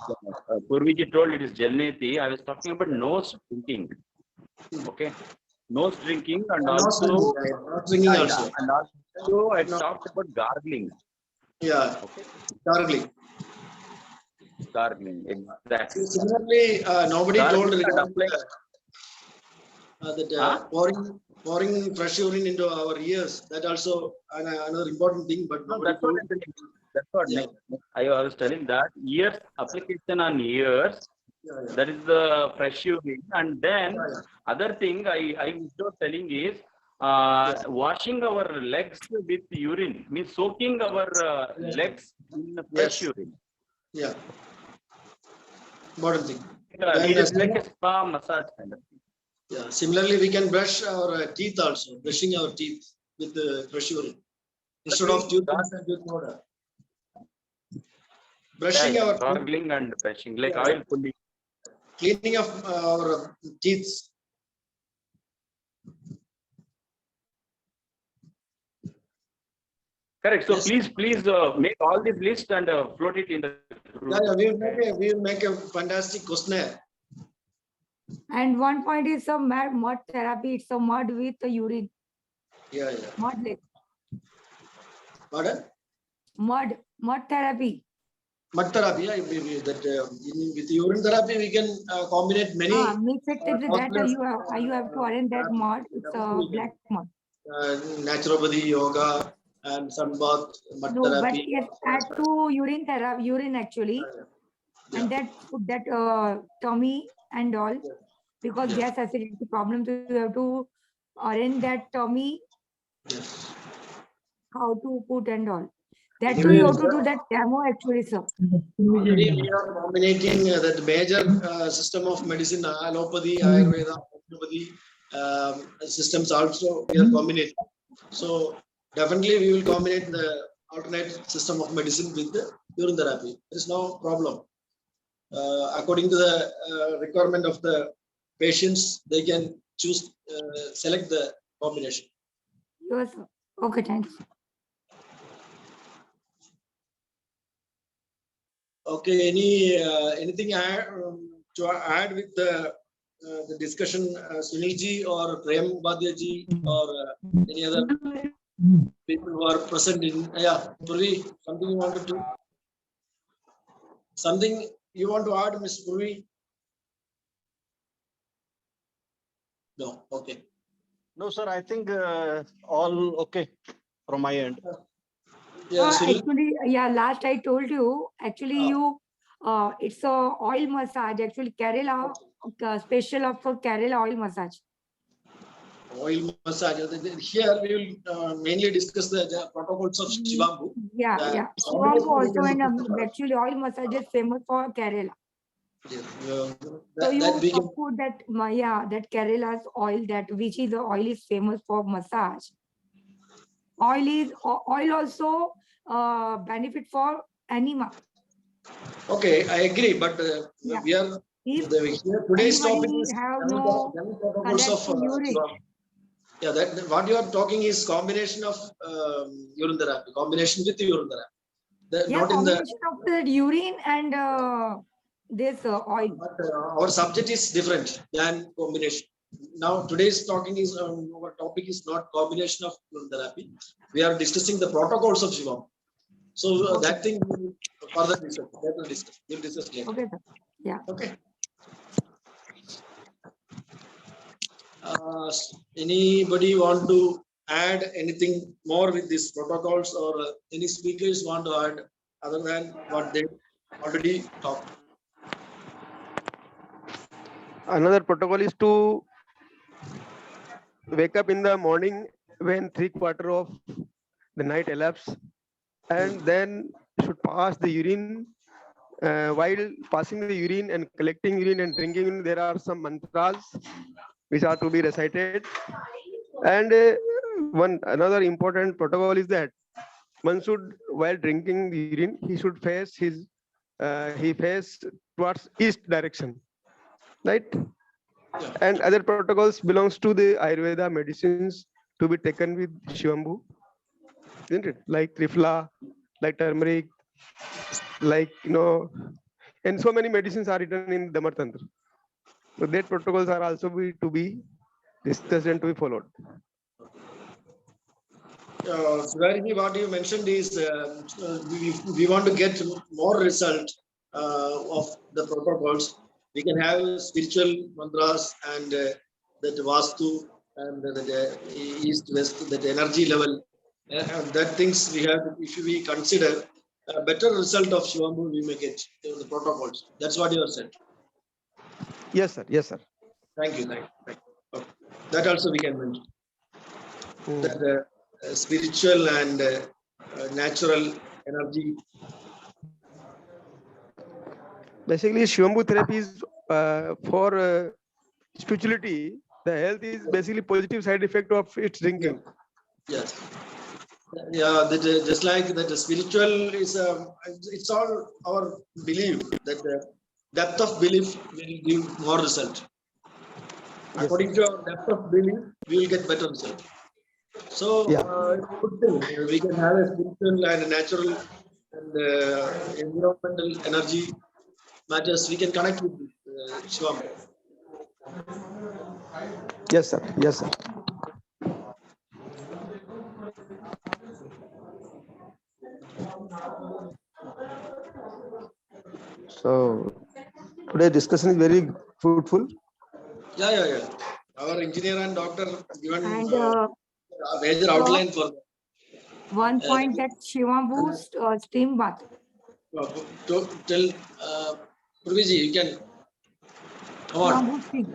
Purviji told it is Jalneti. I was talking about nose drinking. Okay. Nose drinking and also Not drinking also. and also I talked about gargling. Yeah. Okay. Gargling. Gargling, exactly. Similarly, nobody told Gargling and regarding Huh? pouring fresh urine into our ears. That also another important thing, but No, nobody that's what told. I'm telling you. That's what Yeah. I was telling that ears application on ears. Yeah. That is the fresh urine, and then Yeah. other thing I was telling is Yes. washing our legs with urine means soaking our Yes. legs in fresh Yes. urine. Yeah. Important thing. It is like a spa massage kind of thing. Yeah. Similarly, we can brush our teeth also, brushing our teeth with fresh urine instead of toothpaste and with water. Brushing our teeth, gargling and brushing, like oil pulling. cleaning of our teeth. Correct. So Yes. please make all this list and float it in the group. Yeah, we will make a fantastic questionnaire. And one point is a mud therapy. It's a mud with the urine. Yeah. Mud lake. Pardon? Mud therapy. Mud therapy. Yeah, with urine therapy, we can combine many. Mix it with that. You have to arrange that mud. It's a black mud. Naturopathy, yoga, and sunbath, mud No, but therapy. yes, add to urine therapy, urine actually, Yeah. and that tummy and all, because Yeah. gas acidity problem. So you have to arrange that tummy, Yes. how to put and all. That too, Anyway, you have to do that demo actually, sir. Already we are combinating that major system of medicine, allopathy, Ayurveda, homeopathy systems also we are combinating. So definitely we will combine the alternate system of medicine with the urine therapy. There is no problem. According to the requirement of the patients, they can choose, select the combination. Yes, sir. Okay, thanks. Okay, anything to add with the discussion, Sunilji or Prem Badyaji or any other people who are present in? Yeah, Purvi, something you wanted to? Something you want to add, Ms. Purvi? No. Okay. No, sir, I think all okay from my end. Yeah, Sunil. Actually, yeah, last I told you, actually it's a oil massage, actually Kerala, special of Kerala oil massage. Oil massage. Here we will mainly discuss the protocols of Shivambu. Yeah. Shivambu also, and actually oil massage is famous for Kerala. So you put that Kerala's oil, which is the oil is famous for massage. Oil also benefit for anima. Okay, I agree, but we are here. Today's topic is protocols of Shivambu. Yeah, that what you are talking is combination of urine therapy, combination with urine therapy. Not combination of the urine and this oil. But our subject is different than combination. Now today's talking is our topic is not combination of urine therapy. We are discussing the protocols of Shivam. So that thing we will further discuss. That will discuss. We'll discuss later. Okay, sir. Yeah. Okay. Anybody want to add anything more with these protocols, or any speakers want to add other than what they already talked? Another protocol is to wake up in the morning when 3/4 of the night elapses, and then should pass the urine. While passing the urine and collecting urine and drinking urine, there are some mantras which are to be recited. And one another important protocol is that one should, while drinking the urine, he should face he face towards east direction, right? Yeah. And other protocols belongs to the Ayurveda medicines to be taken with Shivambu, isn't it? Like Trifla, like turmeric, like and so many medicines are written in Damar Tantra. So that protocols are also to be discussed and to be followed. Shivaji, what you mentioned is we want to get more result of the protocols. We can have spiritual mantras and that Vastu and the East West, that energy level. That things we have, if we consider a better result of Shivambu, we may get the protocols. That's what you have said. Yes, sir. Yes, sir. Thank you. Thank you. Okay. That also we can mention. That spiritual and natural energy. Basically, Shivambu therapy is for spirituality. The health is basically positive side effect of its drinking. Yes. Yeah, that just like that the spiritual is it's all our belief that the depth of belief will give more result. Yes, According to our depth of belief, we will get better result. So it's a good thing. We can have a spiritual and natural and environmental energy matters. We can connect with Shivam. Yes, sir. Yes, sir. So today's discussion is very fruitful. Yeah. Our engineer and doctor given And a major so outline for one point that Shivambu's steam bath. to tell Purviji, you can come on. Shivambu steam.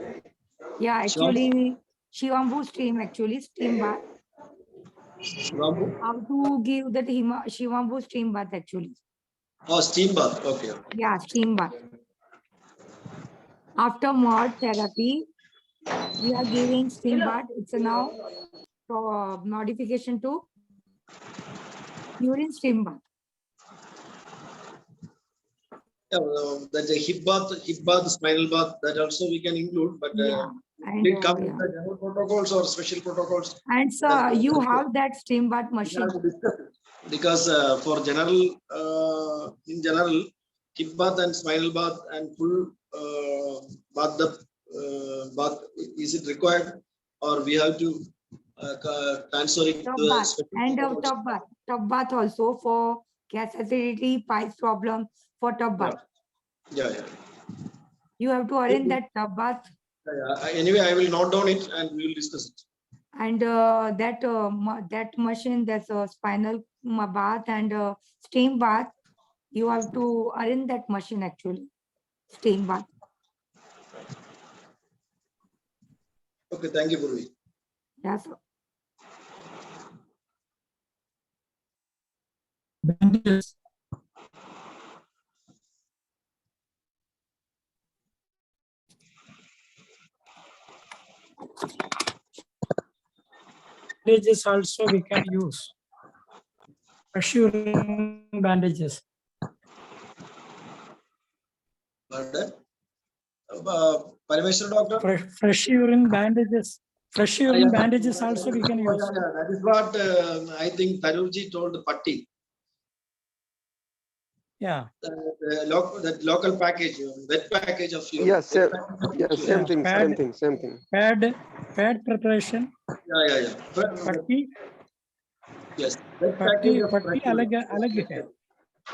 Yeah, actually, Shivambu steam, actually, steam bath. Shivambu? How to give that Shivambu steam bath, actually. Oh, steam bath. Okay. Yeah, steam bath. After mud therapy, we are giving steam bath. It's a now modification to urine steam bath. Yeah, that's a hip bath, spinal bath. That also we can include, but Yeah, and it comes with the general protocols or special protocols. and so you have that steam bath machine. Because for general, in general, hip bath and spinal bath and full bath, is it required, or we have to transfer it Tub to a bath special and protocols? tub bath also for gas acidity, pipes problem for tub bath. Yeah. You have to arrange that tub bath. Anyway, I will note down it and we will discuss it. And that machine, that's a spinal bath and steam bath. You have to arrange that machine, actually, steam bath. Okay, thank you, Purvi. Yeah, sir. Bandages. Bandages also we can use. Assuring bandages. Parameshwar doctor? Fresh urine bandages. Fresh urine bandages also we can use. That is what I think Tarunji told the Patti. Yeah. That local package, wet package of you. Yes, same thing. Pad preparation. Yeah. Patti. Yes. पट्टी अलग है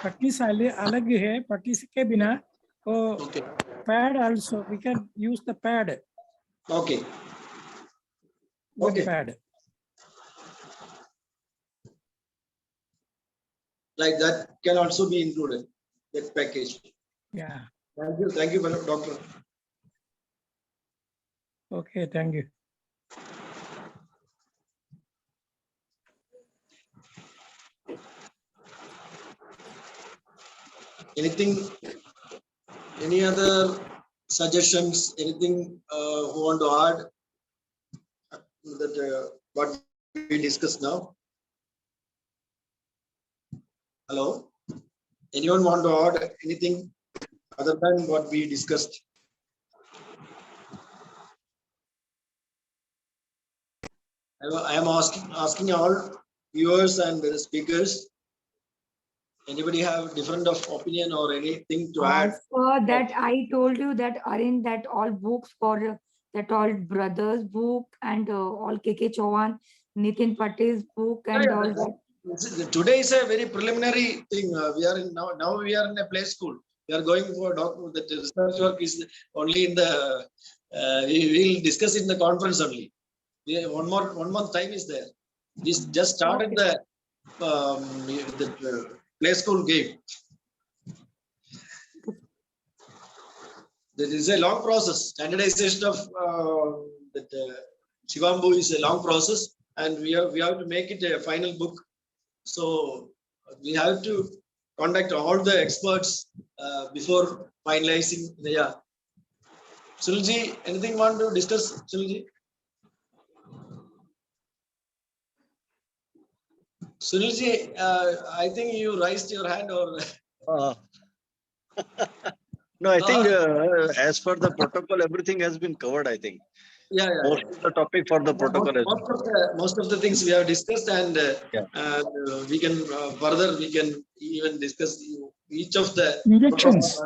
पट्टी से अलग है पट्टी के बिना वो pad also we can use the pad. Okay. Pad. like that can also be included, that package. Yeah. Thank you, doctor. Okay, thank you. Anything, any other suggestions, anything who want to add that what we discussed now? Hello? Anyone want to add anything other than what we discussed? I am asking all viewers and speakers. Anybody have different of opinion or anything to add? As for that, I told you that Arin, that all books for that all brothers book and all KK Chauhan, Nitin Pattel's book and Yeah, all that. Today is a very preliminary thing. We are in now we are in a play school. We are going for doctor. The research work is only in the. We will discuss in the conference only. One month time is there. We just started the play school game. There is a long process. Standardization of Shivambu is a long process, and we have to make it a final book. So we have to contact all the experts before finalizing. Yeah. Sunilji, anything want to discuss, Sunilji? Sunilji, I think you raised your hand or. No, I think as per the protocol, everything has been covered, I think. Yeah. Most of the topic for the protocol has been covered. Most of the things we have discussed, and we can further, we can even discuss each of the Injections.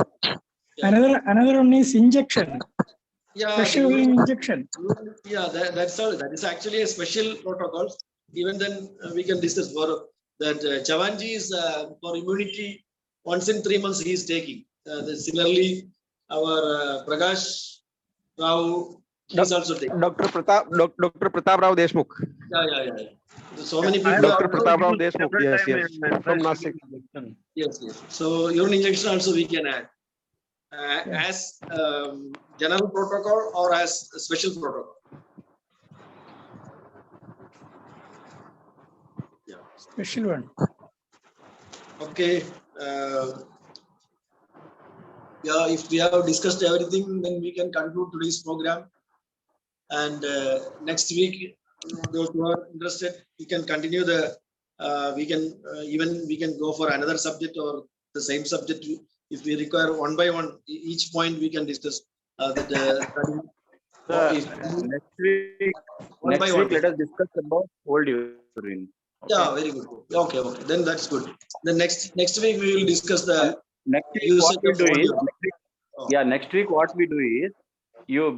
Another one is injection. Yeah, special injection. Yeah, that's all. That is actually a special protocol. Even then, we can discuss for that. Chavanji is for immunity. Once in 3 months, he is taking. Similarly, our Prakash Rao is also taking. Dr. Pratap Rao Deshmukh. Yeah. So many people. Dr. Pratap Rao Deshmukh. Yes. From Nasik. Yes. So urine injection also we can add. As general protocol or as special protocol. Yeah. Special one. Okay. Yeah, if we have discussed everything, then we can conclude today's program. And next week, those who are interested, we can continue the. We can go for another subject or the same subject. If we require one by one, each point we can discuss. Next week, let us discuss about old urine. Okay. Yeah, very good. Okay. Then that's good. Then next week we will discuss the next week what we do is next week what we do is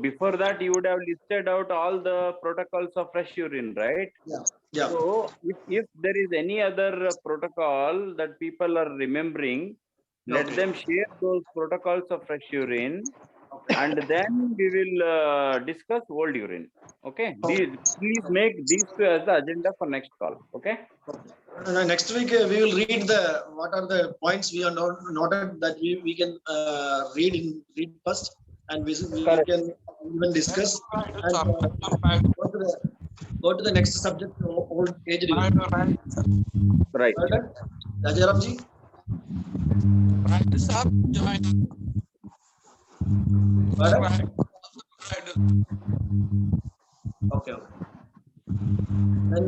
before that you would have listed out all the protocols of fresh urine, right? Yeah. So if there is any other protocol that people are remembering, let them share those protocols of fresh urine, and then we will discuss old urine. Okay. Please make these two as the agenda for next call. Okay. Next week we will read what are the points we are noted that we can read first, and we can even discuss and go to the next subject, old age urine. Right. Rajaramji. Okay. Then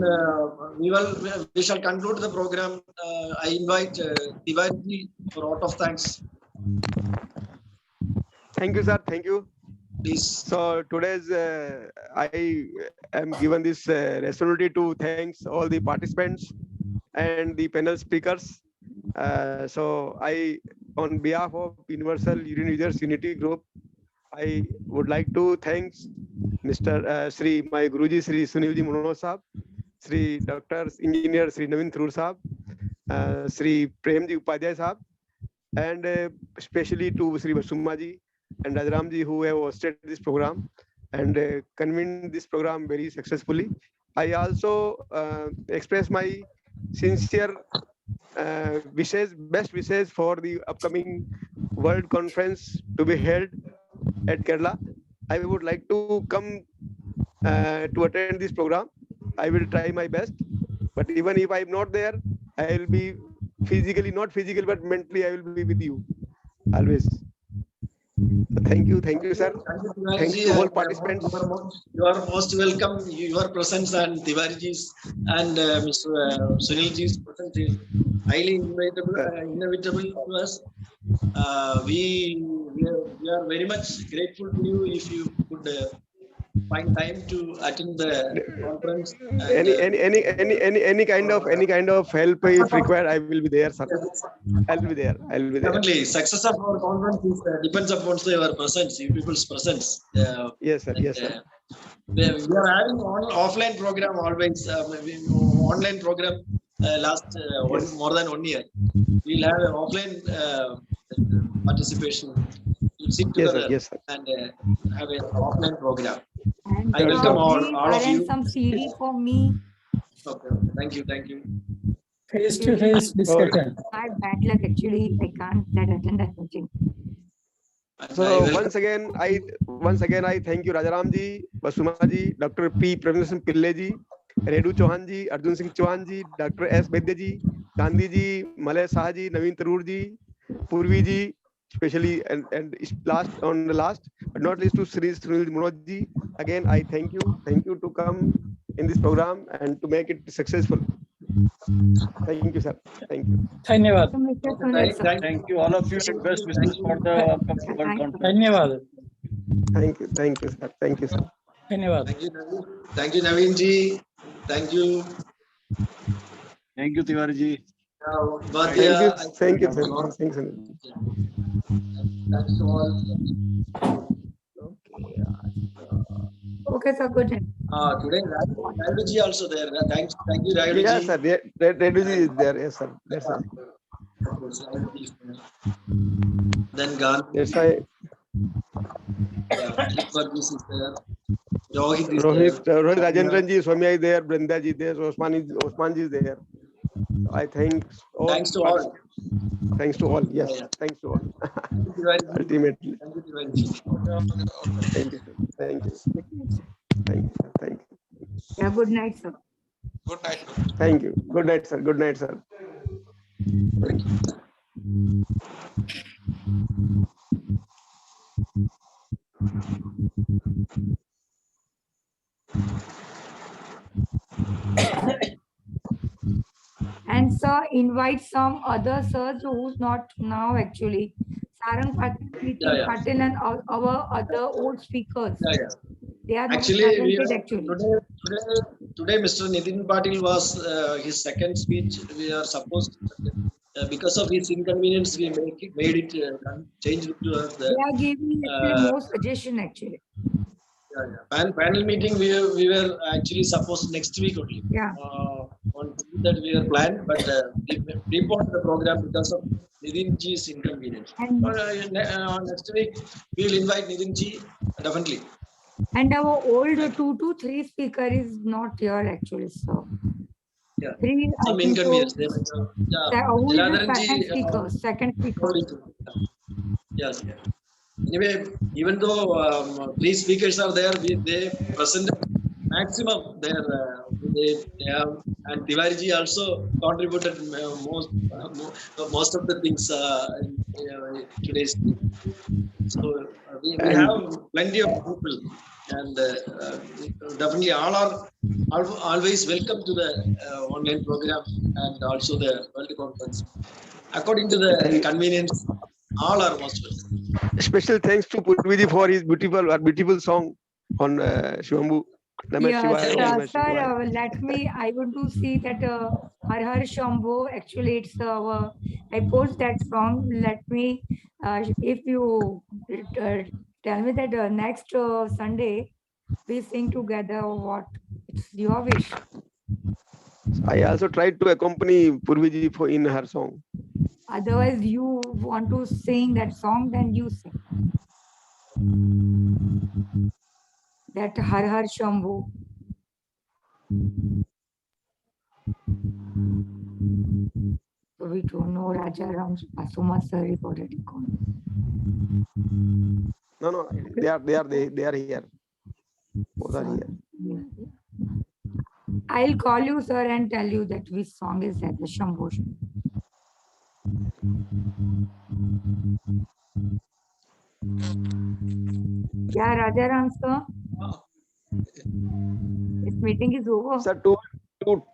we shall conclude the program. I invite Tiwari for vote of thanks. Thank you, sir. Thank you. Please. So today's I am given this responsibility to thanks all the participants and the panel speakers. So I, on behalf of Universal Urine Users Unity Group, I would like to thanks Mr. my Guruji Sri Sunilji Mono Sahab, Sri Dr. Engineer Sri Naveen Thrur Sahab, Sri Premji Upadhyay Sahab, and especially to Sri Vasumaji and Rajaramji who have hosted this program and convened this program very successfully. I also express my sincere best wishes for the upcoming World Conference to be held at Kerala. I would like to come to attend this program. I will try my best. But even if I'm not there, I will be physically, not physically, but mentally, I will be with you always. Thank you, sir. Thanks to all participants. You are most welcome. Your presence and Tiwariji's and Mr. Sunilji's presence is highly inevitable to us. We are very much grateful to you if you could find time to attend the conference. And, Any kind of help if required, I will be there, sir. I'll be there. Definitely, success of our conference is, depends upon your presence, you people's presence. Yes, sir. Yes, sir. We are having offline program always, online program last more than 1 year. We'll have an offline participation. We'll sit together and have an offline program. And I welcome all of you. Some CD for me. Okay. Thank you. Face-to-face discussion. I had bad luck actually. I can't attend that meeting. So once again, I thank you, Rajaram ji, Basuma ji, Dr. P. Pravesh Pille ji, Redu Chauhan ji, Arjun Singh Chauhan ji, Dr. S. Bedya ji, Gandhi ji, Malay Saha ji, Naveen Tarur ji, Purvi ji, especially and last but not least to Sri Sunil Manoj ji. Again, I thank you to come in this program and to make it successful. Thank you, sir. Thank you. Dhanyavad. Thank you, all of you, and best wishes for the upcoming World Conference. Dhanyavad. Thank you, sir. Thank you, sir. Dhanyavad. Thank you, Naveen ji. Thank you. Thank you, Tiwari ji. Thank you. Thanks to all. Okay, sir. Good. Today, Raidu ji also there. Thank you, Raidu ji. Yes, sir. Raidu ji is there. Yes, sir. That's right. Then Gandhi. Yes, I. Varghese is there. Rohit is Rohit there. Rajendran ji, Swamya is there. Brinda ji is there. Osman ji is there. I thank all. Thanks to all. Thanks to all. Yes, thanks to all. Ultimately. Thank you, sir. Thank you. Yeah, good night, sir. Good night. Thank you. Good night, sir. Good night, sir. Thank you. And sir, invite some other sirs who's not now actually. Sarang Patil and our other old speakers. They are Actually, not today Mr. Nitin Patil was his second speech. We are supposed because of his inconvenience, we made it change it to us. They are giving more suggestion actually. Panel meeting we were actually supposed next week only. Yeah. On that we were planned, but we preponed the program because of Nitin ji's inconvenience. Next week we will invite Nitin ji definitely. And our old 2 to 3 speaker is not here actually, so. Yeah. 3, Some inconvenience. Second speaker. Yes. Anyway, even though 3 speakers are there, they present maximum there. They have, and Tiwari ji also contributed most of the things in today's speech. So we have plenty of people, and definitely all are always welcome to the online program and also the World Conference. According to the convenience, all are most welcome. Special thanks to Purviji for his beautiful song on Shivambu. Yes, sir, I want to see that Har Har Shambho, actually it's I post that song. Let me, if you tell me that next Sunday we sing together or what, it's your wish. I also tried to accompany Purviji in her song. Otherwise, you want to sing that song, then you sing. That Har Har Shambhu. we don't know Rajaram Asuma sir is already gone. No, they are here. Both are here. Yeah. I'll call you, sir, and tell you that which song is that, the Shambho. Yeah, Rajaram sir. This meeting is over. Sir, two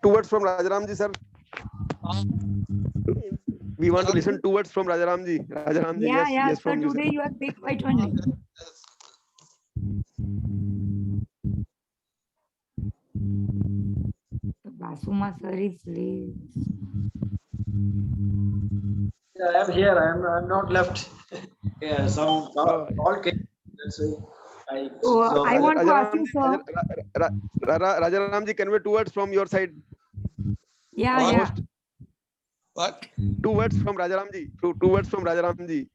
words from Rajaramji, sir. We want to listen 2 words from Rajaramji. Rajaramji, Yeah, yes, sir, from you, today sir. you are big white only. Basuma sir is late. Yeah, I am here. I'm not left. Yeah, some call came. That's why I want to ask you, sir. Rajaramji, convey 2 words from your side. Yeah, yeah. What? 2 words from Rajaramji. 2 words from Rajaramji.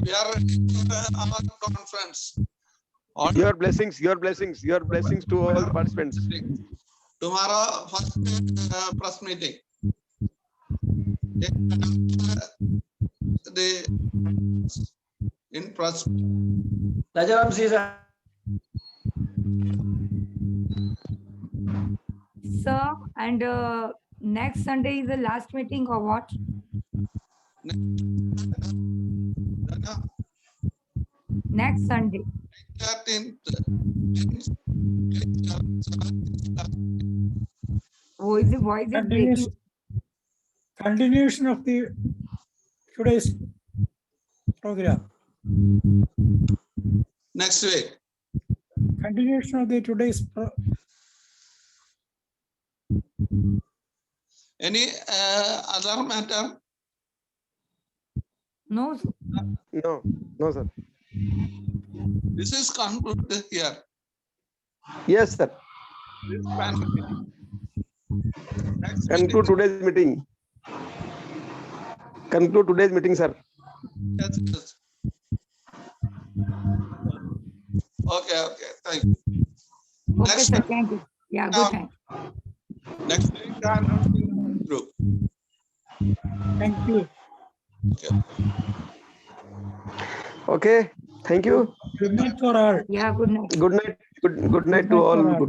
We are our conference. Your blessings to all the participants. Tomorrow, first press meeting. The in press. Rajaram says, Sir, and next Sunday is the last meeting or what? Next Sunday. 13th. Voice is breaking. Continuation of the today's program. Next week. Continuation of the today's Any other matter? No, sir. No, sir. This is concluded here. Yes, sir. This panel meeting. Next Conclude today's meeting. Conclude today's meeting, sir. Yes, yes. Okay. Thank you. Okay, Next sir. time. Thank you. Yeah, good night. Next week, I am not through. Thank you. Okay. Thank you. Good night for all. Yeah, good night. Good night. Good night Good to night all. for all. Good night.